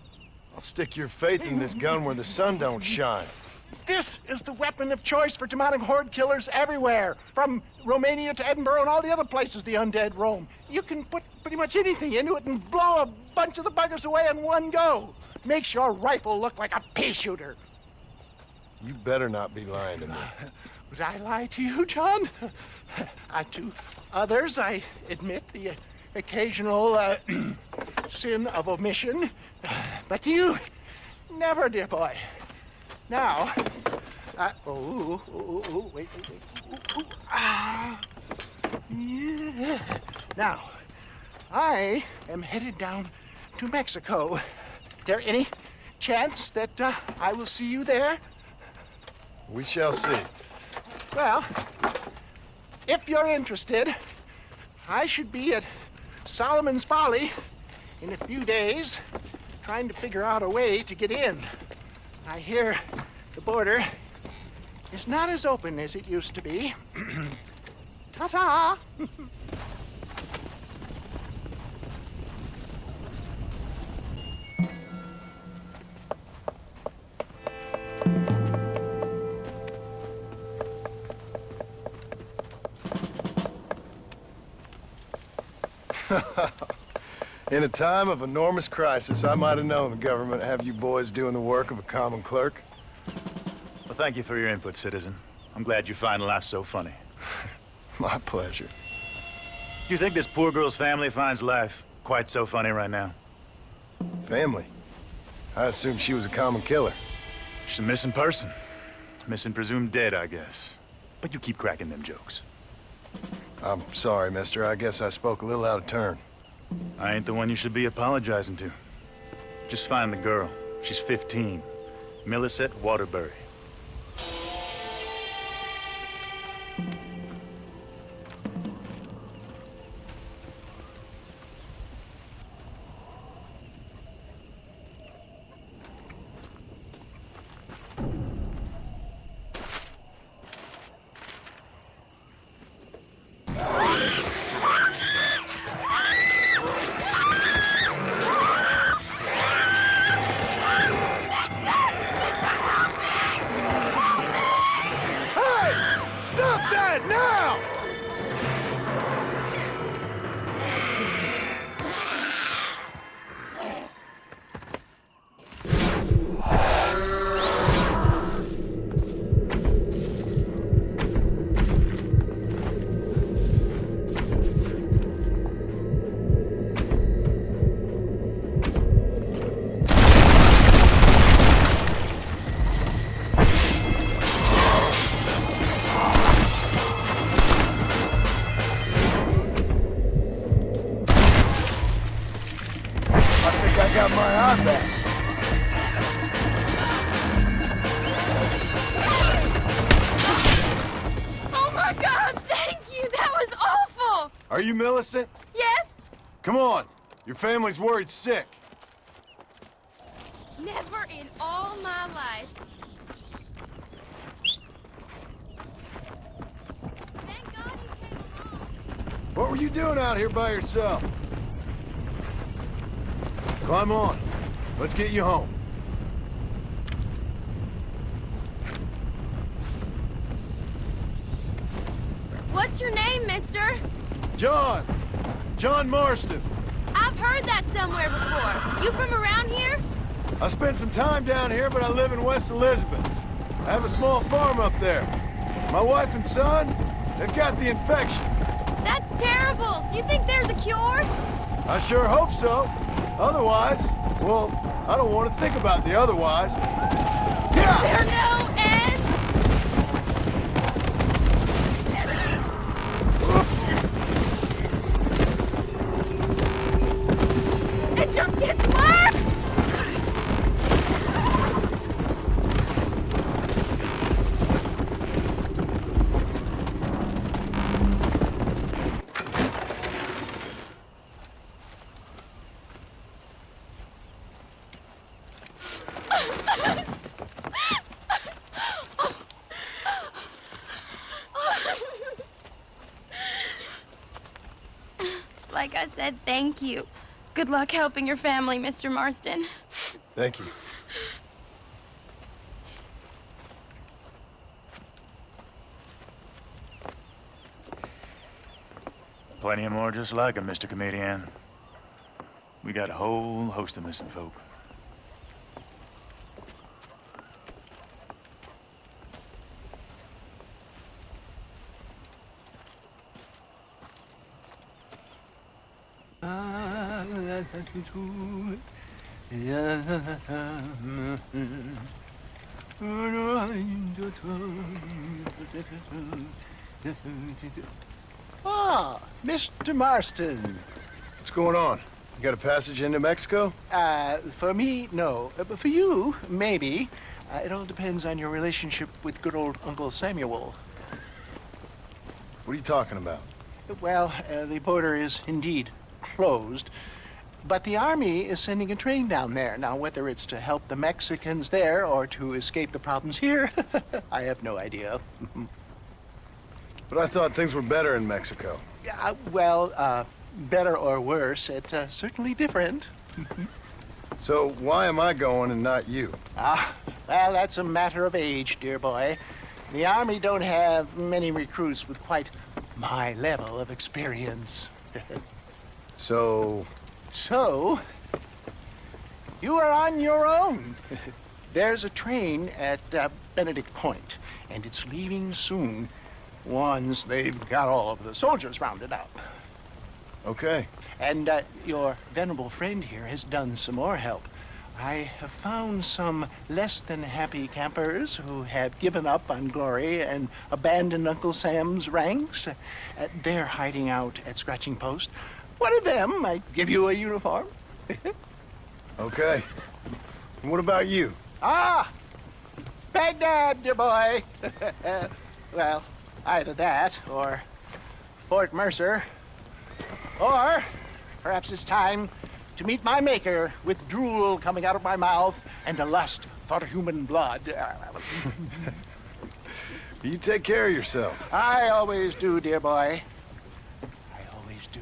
I'll stick your faith in this gun where the sun don't shine. This is the weapon of choice for demonic horde killers everywhere, from Romania to Edinburgh and all the other places the undead roam. You can put pretty much anything into it and blow a bunch of the buggers away in one go. Makes your rifle look like a pea shooter. You better not be lying to me. Would I lie to you, John? To others, I admit the occasional sin of omission. But to you, never, dear boy. Now, wait. Yeah. Now, I am headed down to Mexico. Is there any chance that I will see you there? We shall see. Well, if you're interested, I should be at Solomon's Folly in a few days, trying to figure out a way to get in. I hear the border is not as open as it used to be. Ta-ta! In a time of enormous crisis, I might have known the government would have you boys doing the work of a common clerk. Well, thank you for your input, citizen. I'm glad you find life so funny. My pleasure. Do you think this poor girl's family finds life quite so funny right now? Family? I assumed she was a common killer. She's a missing person. Missing presumed dead, I guess. But you keep cracking them jokes. I'm sorry, mister. I guess I spoke a little out of turn. I ain't the one you should be apologizing to. Just find the girl. She's 15. Millicent Waterbury. got my eye back. Oh my God, thank you! That was awful! Are you Millicent? Yes? Come on. Your family's worried sick. Never in all my life. Thank God you came along. What were you doing out here by yourself? Climb on. Let's get you home. What's your name, mister? John. John Marston. I've heard that somewhere before. You from around here? I spent some time down here, but I live in West Elizabeth. I have a small farm up there. My wife and son, they've got the infection. That's terrible. Do you think there's a cure? I sure hope so. Otherwise, well, I don't want to think about the otherwise. Is there no end? It just gets worse! Like I said, thank you. Good luck helping your family, Mr. Marston. Thank you. Plenty of more just like him, Mr. Comedian. We got a whole host of missing folk. Ah, Mr. Marston. What's going on? You got a passage into Mexico? For me, no. But for you, maybe. It all depends on your relationship with good old Uncle Samuel. What are you talking about? Well, the border is indeed closed, but the Army is sending a train down there. Now, whether it's to help the Mexicans there or to escape the problems here, I have no idea. But I thought things were better in Mexico. Well, better or worse, it's certainly different. So why am I going and not you? Well, that's a matter of age, dear boy. The Army don't have many recruits with quite my level of experience. So, you are on your own. There's a train at Benedict Point, and it's leaving soon once they've got all of the soldiers rounded up. Okay. And your venerable friend here has done some more help. I have found some less than happy campers who have given up on glory and abandoned Uncle Sam's ranks. They're hiding out at Scratching Post. One of them might give you a uniform. Okay. And what about you? Baghdad, dear boy. Well, either that or Fort Mercer. Or perhaps it's time to meet my maker with drool coming out of my mouth and a lust for human blood. You take care of yourself. I always do, dear boy. I always do.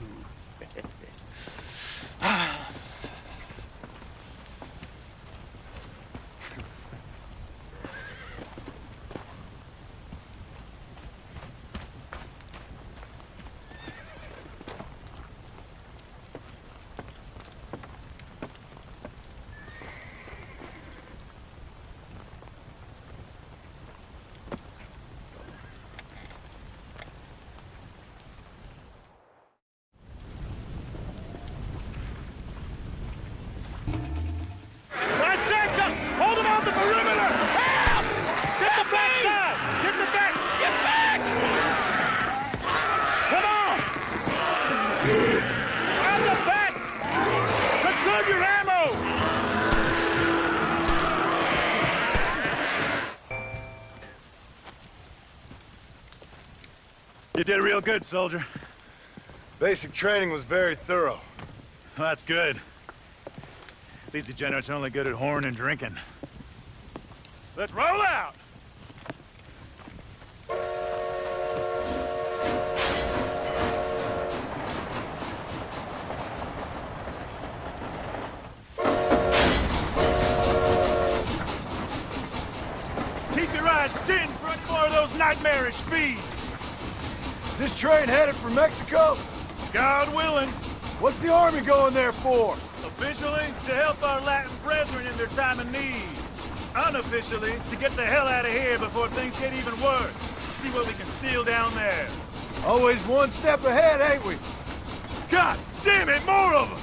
You did real good, soldier. Basic training was very thorough. Well, that's good. These degenerates are only good at whoring and drinking. Let's roll out! Keep your eyes skinned for any more of those nightmarish feeds. Is this train headed for Mexico? God willing. What's the army going there for? Officially, to help our Latin brethren in their time of need. Unofficially, to get the hell out of here before things get even worse. See what we can steal down there. Always one step ahead, ain't we? God damn it, more of them!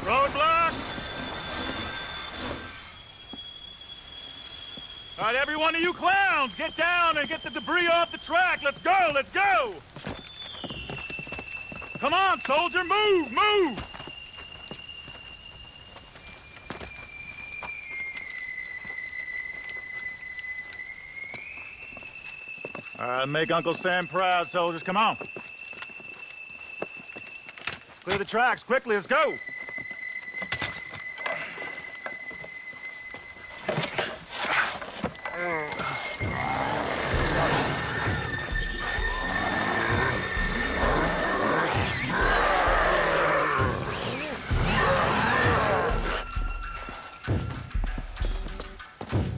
Roadblock! All right, every one of you clowns, get down and get the debris off the track. Let's go, let's go! Come on, soldier, move, move! All right, make Uncle Sam proud, soldiers. Come on. Clear the tracks quickly. Let's go.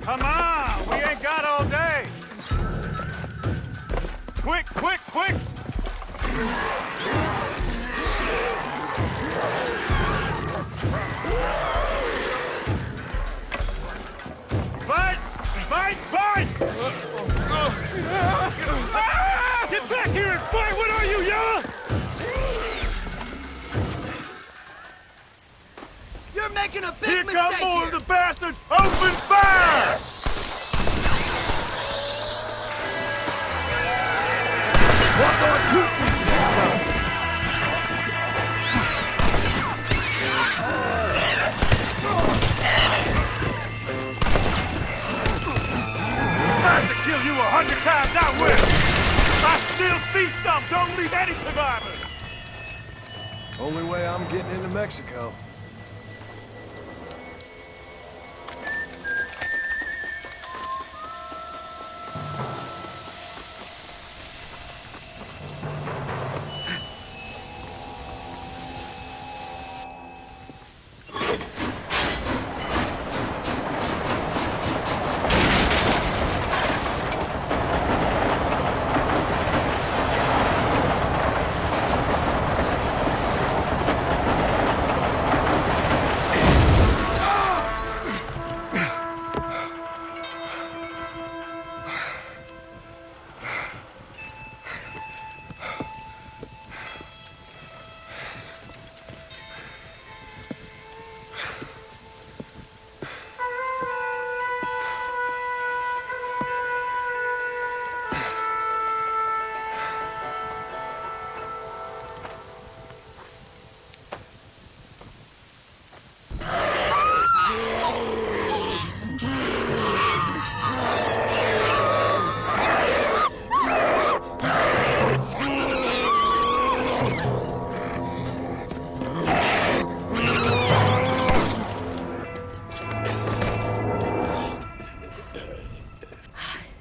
Come on, we ain't got all day. Quick, quick, quick! Fight! Fight! Fight! Get back here and fight! What are you, yellow? You're making a big Here mistake come more here. of the bastards! Open fire! Walk on 2 feet next time. I'd to kill you 100 times, I will! I still see some! Don't leave any survivors! Only way I'm getting into Mexico.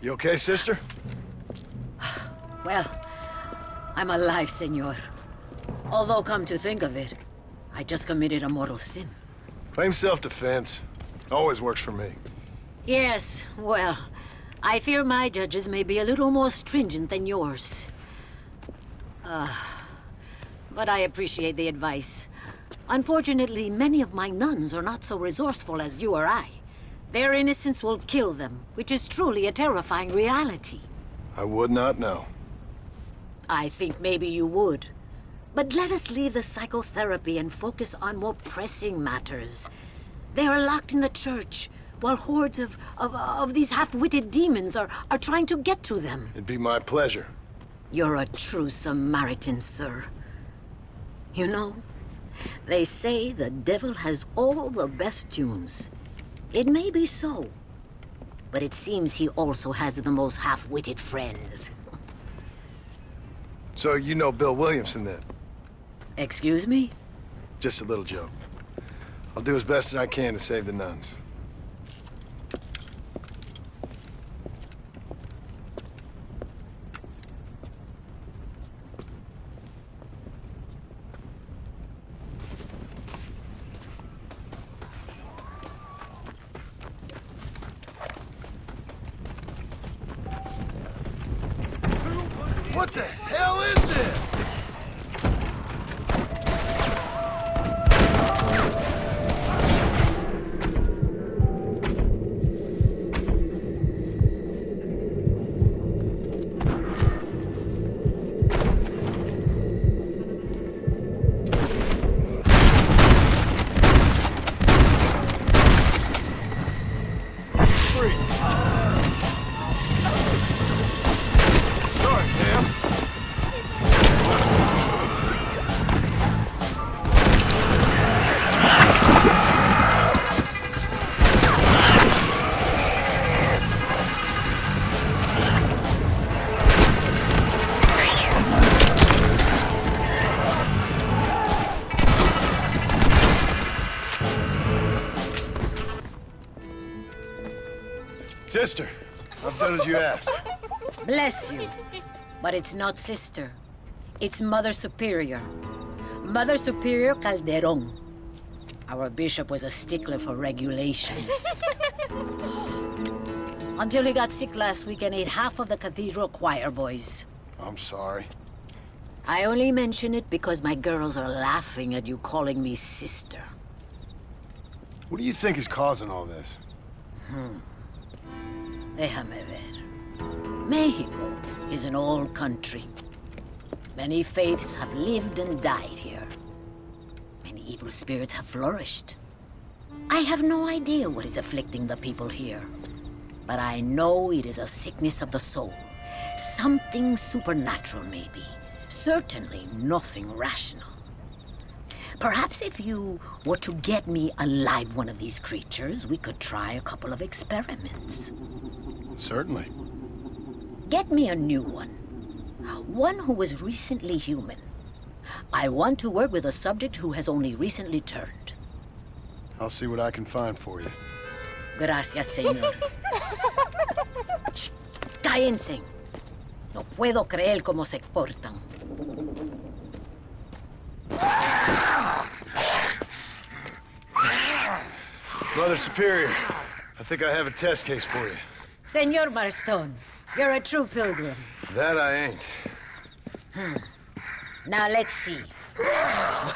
You okay, sister? Well, I'm alive, senor. Although, come to think of it, I just committed a mortal sin. Claim self-defense. Always works for me. Yes, well, I fear my judges may be a little more stringent than yours. But I appreciate the advice. Unfortunately, many of my nuns are not so resourceful as you or I. Their innocence will kill them, which is truly a terrifying reality. I would not know. I think maybe you would. But let us leave the psychotherapy and focus on more pressing matters. They are locked in the church, while hordes of these half-witted demons are trying to get to them. It'd be my pleasure. You're a true Samaritan, sir. You know, they say the devil has all the best tunes. It may be so, but it seems he also has the most half-witted friends. So you know Bill Williamson, then? Excuse me? Just a little joke. I'll do as best as I can to save the nuns. What the hell is this? Sister, I've done as you asked. Bless you. But it's not sister. It's Mother Superior. Mother Superior Calderon. Our bishop was a stickler for regulations. Until he got sick last week and ate half of the cathedral choir boys. I'm sorry. I only mention it because my girls are laughing at you calling me sister. What do you think is causing all this? Déjame ver. Mexico is an old country. Many faiths have lived and died here. Many evil spirits have flourished. I have no idea what is afflicting the people here. But I know it is a sickness of the soul. Something supernatural, maybe. Certainly nothing rational. Perhaps if you were to get me alive one of these creatures, we could try a couple of experiments. Certainly. Get me a new one. One who was recently human. I want to work with a subject who has only recently turned. I'll see what I can find for you. Gracias, señor. Shh, cállense. No puedo creer cómo se portan. Mother Superior, I think I have a test case for you. Señor Marston, you're a true pilgrim. That I ain't. Now let's see. Well,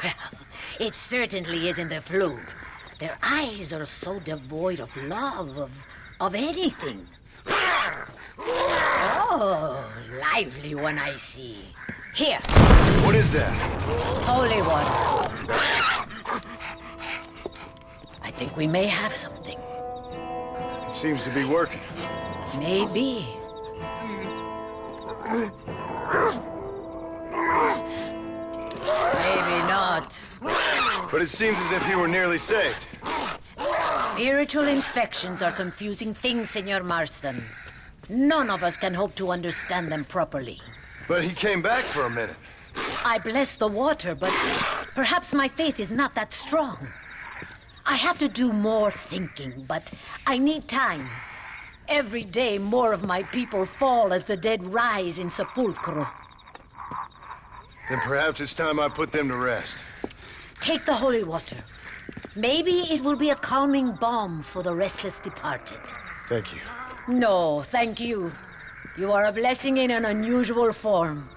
it certainly isn't the flu. Their eyes are so devoid of love, of anything. Oh, lively one I see. Here. What is that? Holy water. I think we may have something. It seems to be working. Maybe. Maybe not. But it seems as if you were nearly saved. Spiritual infections are confusing things, Senor Marston. None of us can hope to understand them properly. But he came back for a minute. I bless the water, but perhaps my faith is not that strong. I have to do more thinking, but I need time. Every day more of my people fall as the dead rise in sepulchro. Then perhaps it's time I put them to rest. Take the holy water. Maybe it will be a calming balm for the restless departed. Thank you. No, thank you. You are a blessing in an unusual form.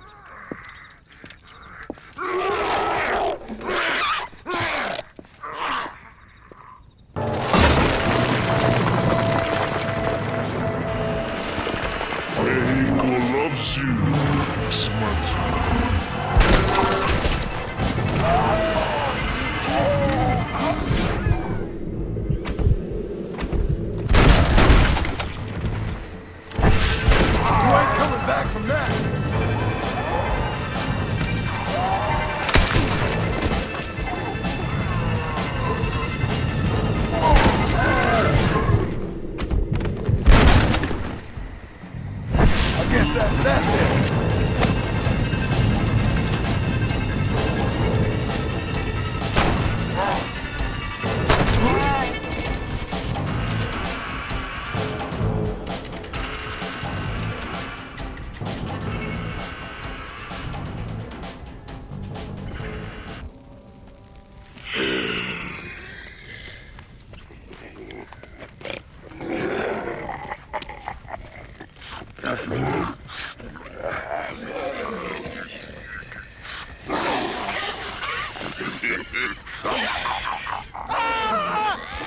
Mexico loves you, Smudge. You ain't coming back from that. I guess that's that then.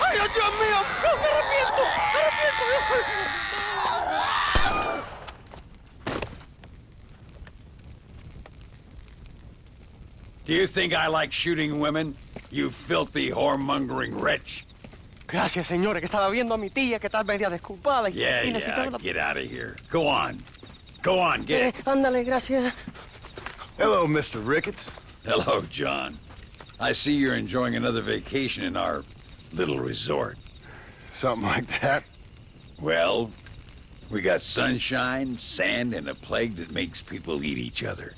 ¡Ay, Dios mío! ¡No, me arrepiento! ¡Me arrepiento! Do you think I like shooting women? You filthy, whoremongering wretch. Gracias, señores, que estaba viendo a mi tía que está media desculpada y necesitaba una... Get out of here. Go on. Go on, get. Ándale, gracias. Hello, Mr. Ricketts. Hello, John. I see you're enjoying another vacation in our little resort. Something like that. Well, we got sunshine, sand, and a plague that makes people eat each other.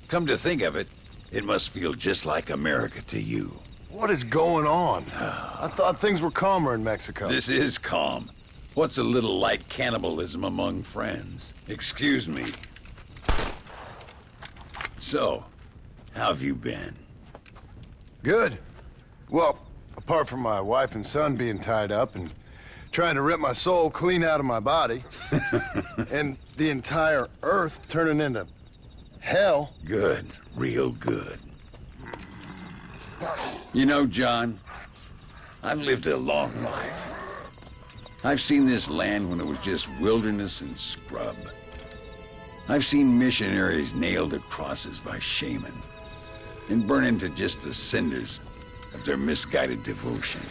Come to think of it, it must feel just like America to you. What is going on? I thought things were calmer in Mexico. This is calm. What's a little light cannibalism among friends? Excuse me. So, how have you been? Good. Well, apart from my wife and son being tied up and trying to rip my soul clean out of my body, and the entire Earth turning into hell. Good. Real good. You know, John, I've lived a long life. I've seen this land when it was just wilderness and scrub. I've seen missionaries nailed to crosses by shaman and burn into just the cinders of their misguided devotion.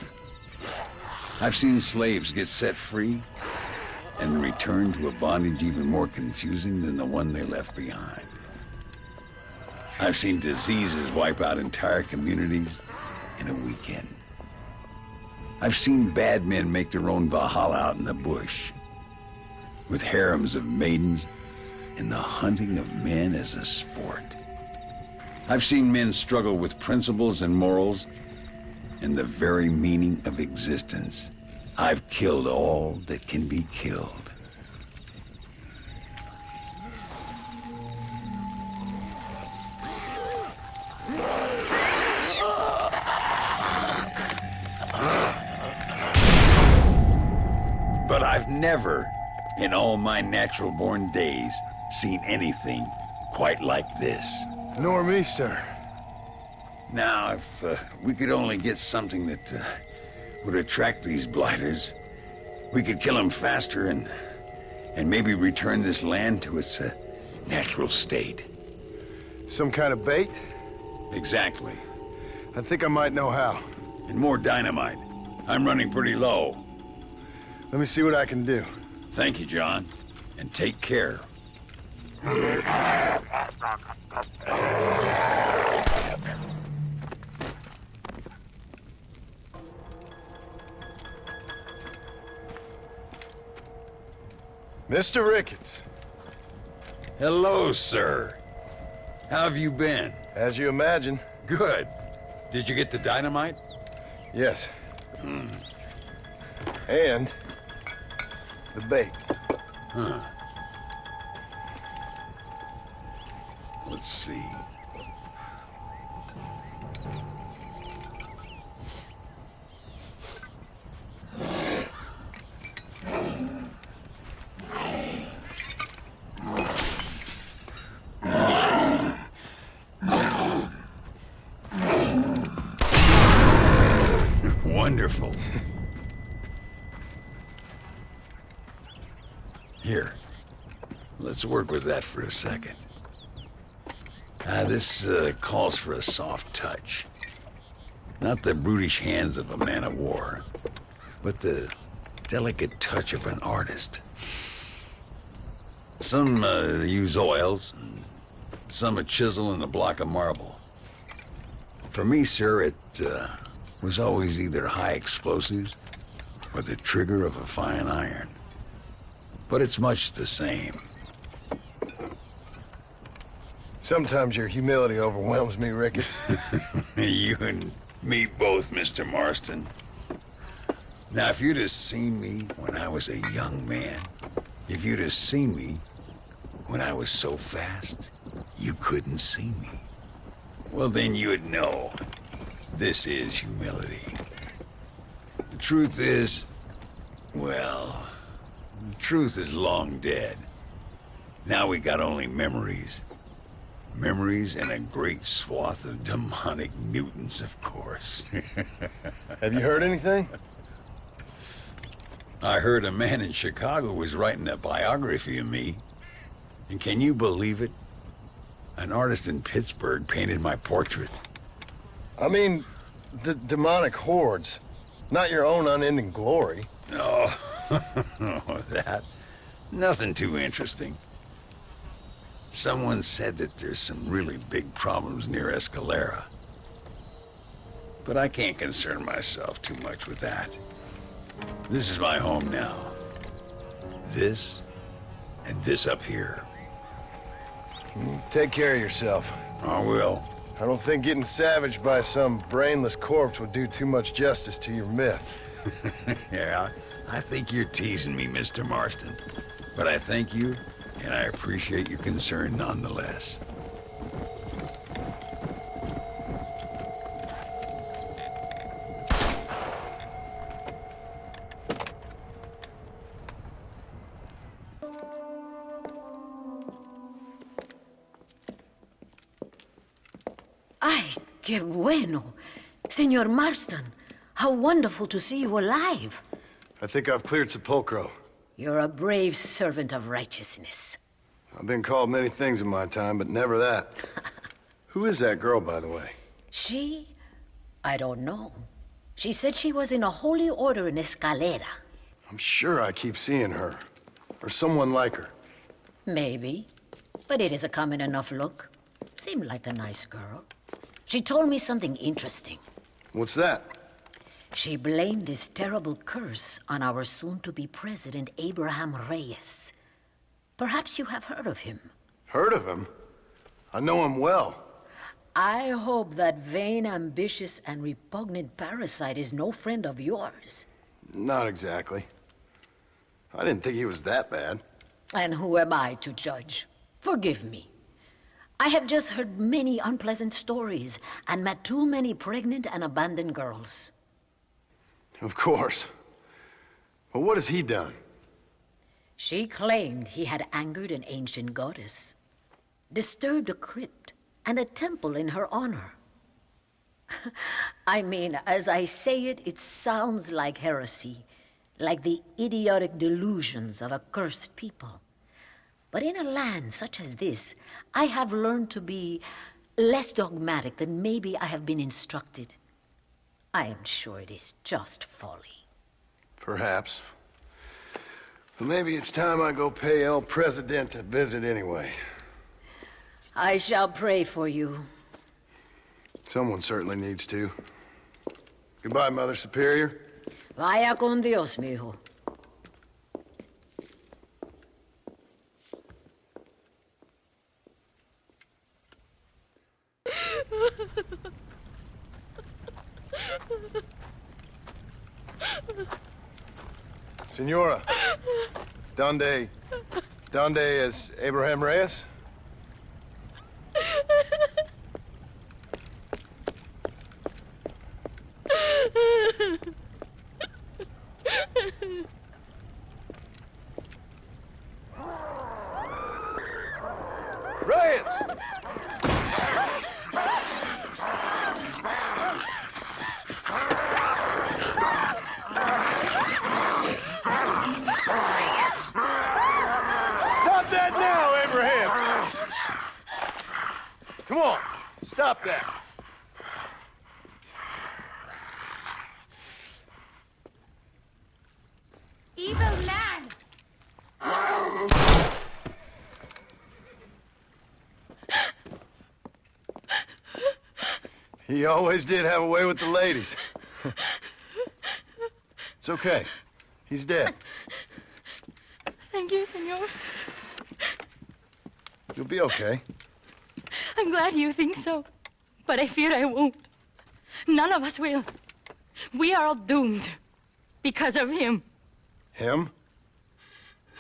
I've seen slaves get set free and return to a bondage even more confusing than the one they left behind. I've seen diseases wipe out entire communities in a weekend. I've seen bad men make their own Valhalla out in the bush, with harems of maidens and the hunting of men as a sport. I've seen men struggle with principles and morals and the very meaning of existence. I've killed all that can be killed. But I've never, in all my natural-born days, seen anything quite like this. Nor me, sir. Now, if we could only get something that would attract these blighters, we could kill them faster and maybe return this land to its natural state. Some kind of bait? Exactly. I think I might know how. And more dynamite. I'm running pretty low. Let me see what I can do. Thank you, John. And take care. Mr. Ricketts. Hello, sir. How have you been? As you imagine. Good. Did you get the dynamite? Yes. And the bait. Huh. Let's see. Wonderful. Here, let's work with that for a second. This calls for a soft touch. Not the brutish hands of a man of war, but the delicate touch of an artist. Some use oils, and some a chisel and a block of marble. For me, sir, it was always either high explosives or the trigger of a fine iron. But it's much the same. Sometimes your humility overwhelms me, Ricky. You and me both, Mr. Marston. Now, if you'd have seen me when I was a young man, if you'd have seen me when I was so fast, you couldn't see me. Well, then you'd know this is humility. The truth is, well, the truth is long dead. Now we got only memories. Memories and a great swath of demonic mutants, of course. Have you heard anything? I heard a man in Chicago was writing a biography of me. And can you believe it? An artist in Pittsburgh painted my portrait. I mean, the demonic hordes, not your own unending glory. No, that. Nothing too interesting. Someone said that there's some really big problems near Escalera. But I can't concern myself too much with that. This is my home now. This, and this up here. Take care of yourself. I will. I don't think getting savaged by some brainless corpse would do too much justice to your myth. Yeah, I think you're teasing me, Mr. Marston. But I thank you, and I appreciate your concern nonetheless. Ay, qué bueno. Senor Marston, how wonderful to see you alive. I think I've cleared Sepulcro. You're a brave servant of righteousness. I've been called many things in my time, but never that. Who is that girl, by the way? She? I don't know. She said she was in a holy order in Escalera. I'm sure I keep seeing her. Or someone like her. Maybe. But it is a common enough look. Seemed like a nice girl. She told me something interesting. What's that? She blamed this terrible curse on our soon-to-be president, Abraham Reyes. Perhaps you have heard of him. Heard of him? I know him well. I hope that vain, ambitious, and repugnant parasite is no friend of yours. Not exactly. I didn't think he was that bad. And who am I to judge? Forgive me. I have just heard many unpleasant stories and met too many pregnant and abandoned girls. Of course. But what has he done? She claimed he had angered an ancient goddess, disturbed a crypt and a temple in her honor. I mean, as I say it, it sounds like heresy, like the idiotic delusions of a cursed people. But in a land such as this, I have learned to be less dogmatic than maybe I have been instructed. I am sure it is just folly. Perhaps. But maybe it's time I go pay El Presidente a visit anyway. I shall pray for you. Someone certainly needs to. Goodbye, Mother Superior. Vaya con Dios, mijo. Senora, donde es Abraham Reyes? Reyes! Stop that now, Abraham! Come on, stop that. Evil man! He always did have a way with the ladies. It's okay. He's dead. Thank you, senor. You'll be okay. I'm glad you think so, but I fear I won't. None of us will. We are all doomed because of him. Him?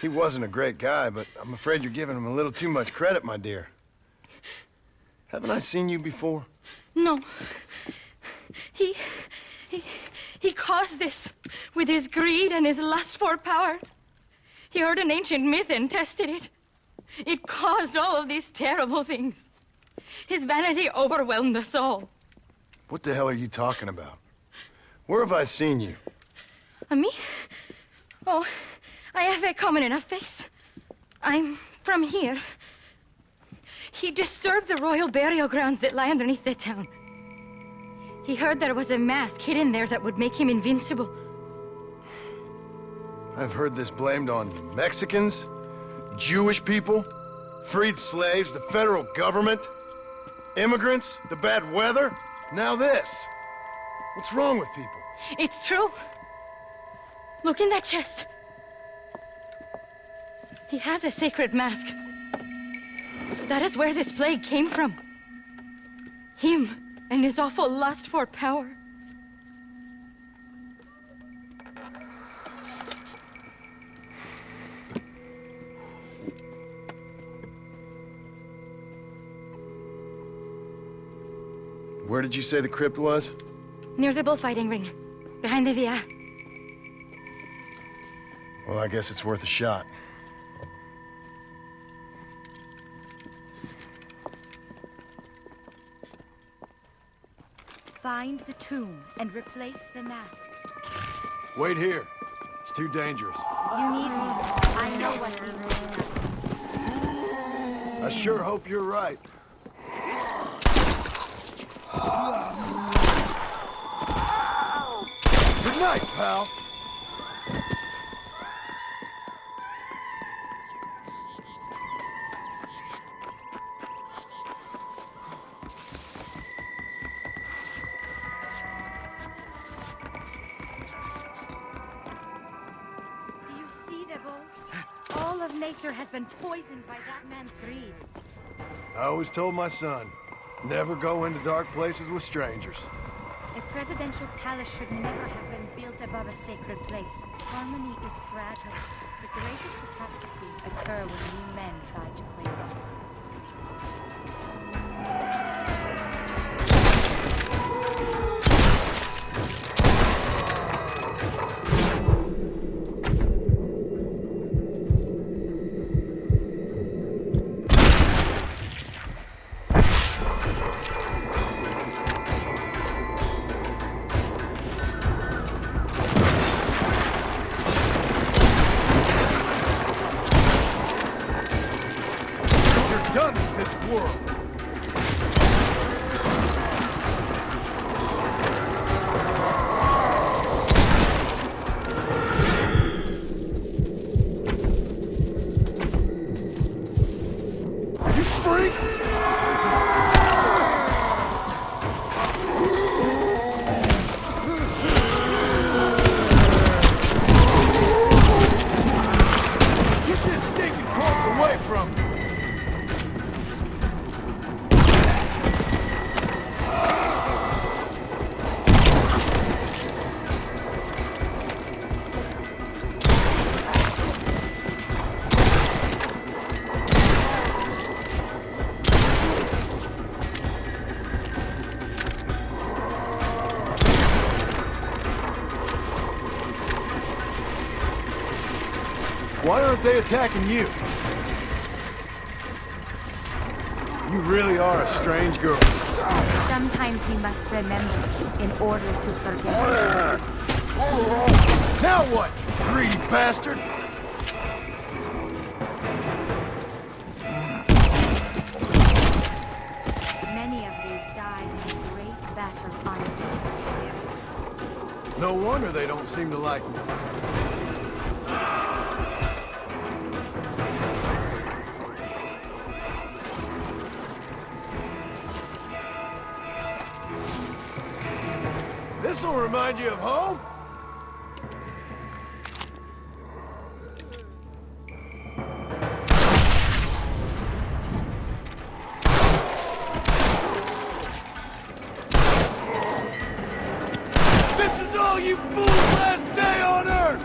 He wasn't a great guy, but I'm afraid you're giving him a little too much credit, my dear. Haven't I seen you before? No. He caused this with his greed and his lust for power. He heard an ancient myth and tested it. It caused all of these terrible things. His vanity overwhelmed us all. What the hell are you talking about? Where have I seen you? Me? Oh, I have a common enough face. I'm from here. He disturbed the royal burial grounds that lie underneath the town. He heard there was a mask hidden there that would make him invincible. I've heard this blamed on Mexicans, Jewish people, freed slaves, the federal government, immigrants, the bad weather, now this. What's wrong with people? It's true. Look in that chest. He has a sacred mask. That is where this plague came from. Him and his awful lust for power. Where did you say the crypt was? Near the bullfighting ring, behind the villa. Well, I guess it's worth a shot. Find the tomb and replace the mask. Wait here. It's too dangerous. You need me. I know what needs to be done. I sure hope you're right. Good night, pal. Do you see the both? All of nature has been poisoned by that man's greed. I always told my son, never go into dark places with strangers. A presidential palace should never have been built above a sacred place. Harmony is fragile. The greatest catastrophes occur when new men try to play God. Done with this world. You freak! Get this stinking corpse away from me! Why aren't they attacking you? You really are a strange girl. Sometimes we must remember in order to forget. Now what, greedy bastard? Many of these died in a great battle on this terrace. No wonder they don't seem to like me. This'll remind you of home? This is all you fools' last day on Earth!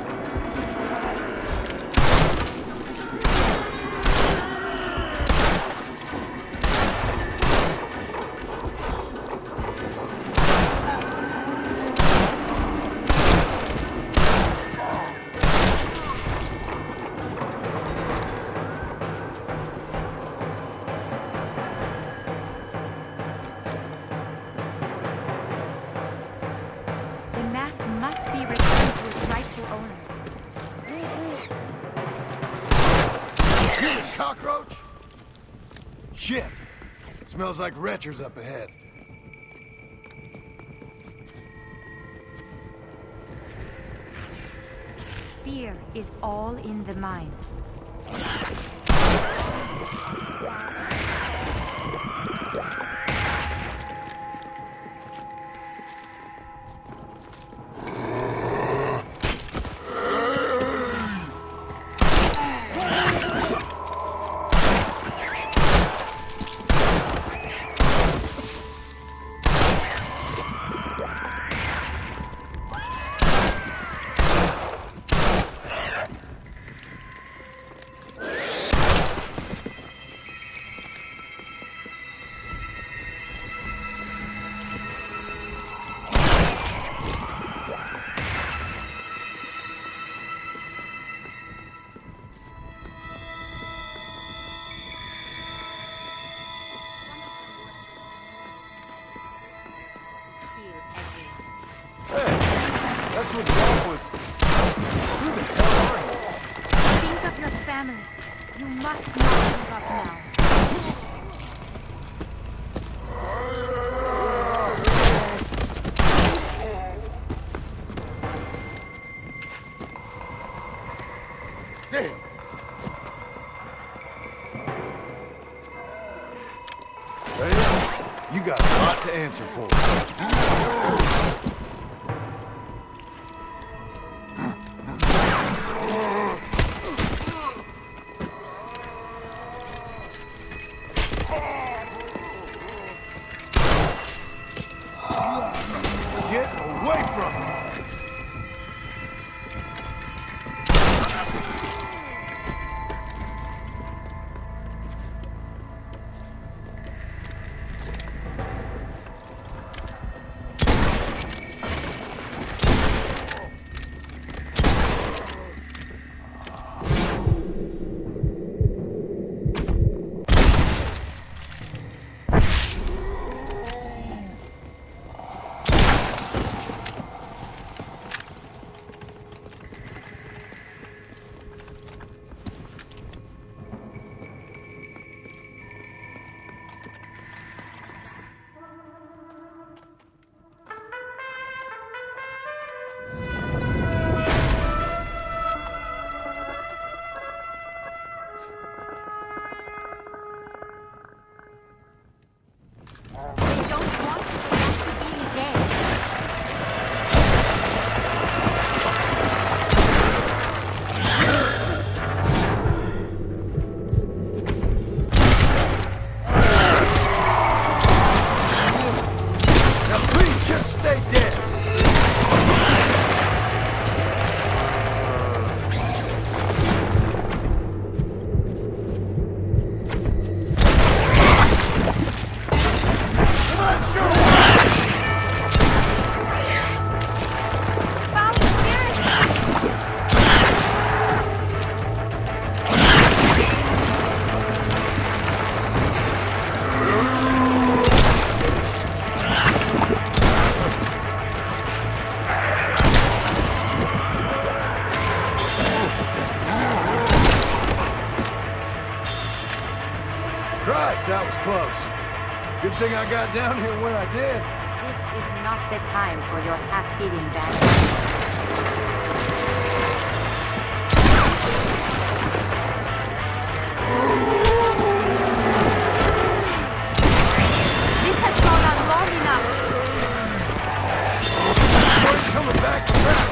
The mask must be returned to its rightful owner. Human cockroach? Shit. Smells like retchers up ahead. Fear is all in the mind. That's what that was. Who the hell are you? Think of your family. You must not give up now. Damn. Hey, you got a lot to answer for. Get away from me! Christ, that was close. Good thing I got down here when I did. This is not the time for your half-hidden bandits. This has gone on long enough. Boys coming back from that.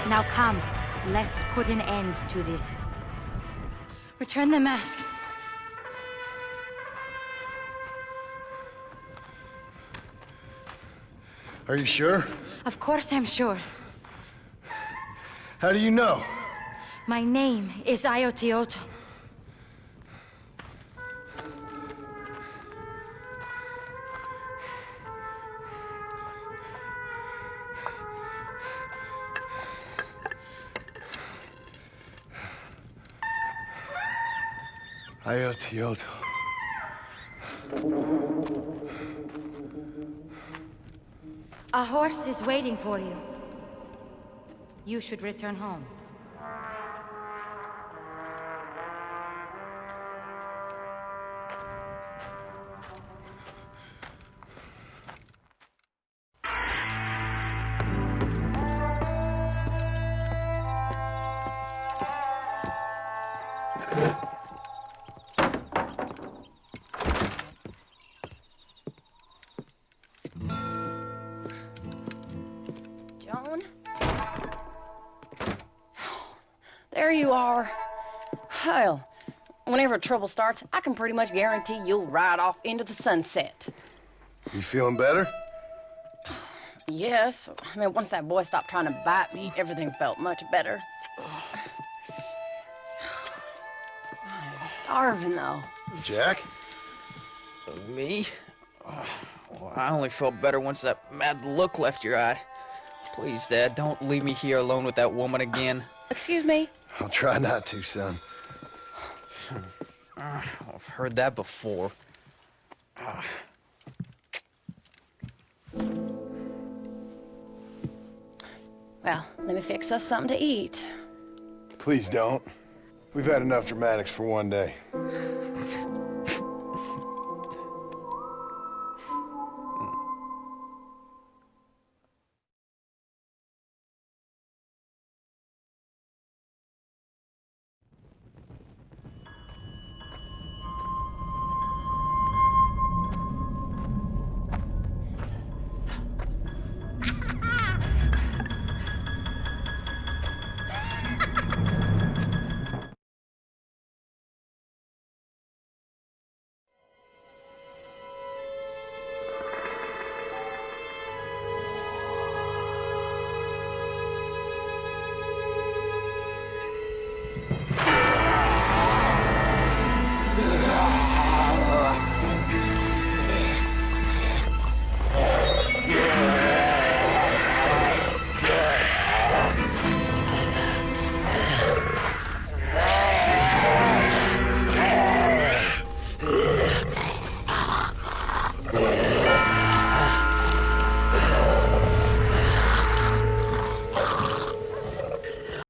Now come, let's put an end to this. Return the mask. Are you sure? Of course I'm sure. How do you know? My name is Ayotioto. Ayotioto. A horse is waiting for you. You should return home. Joan? There you are. Hell, whenever trouble starts, I can pretty much guarantee you'll ride off into the sunset. You feeling better? Yes. I mean, once that boy stopped trying to bite me, everything felt much better. I'm starving, though. Jack? Me? Well, I only felt better once that mad look left your eye. Please, Dad, don't leave me here alone with that woman again. Excuse me? I'll try not to, son. I've heard that before. Well, let me fix us something to eat. Please don't. We've had enough dramatics for one day.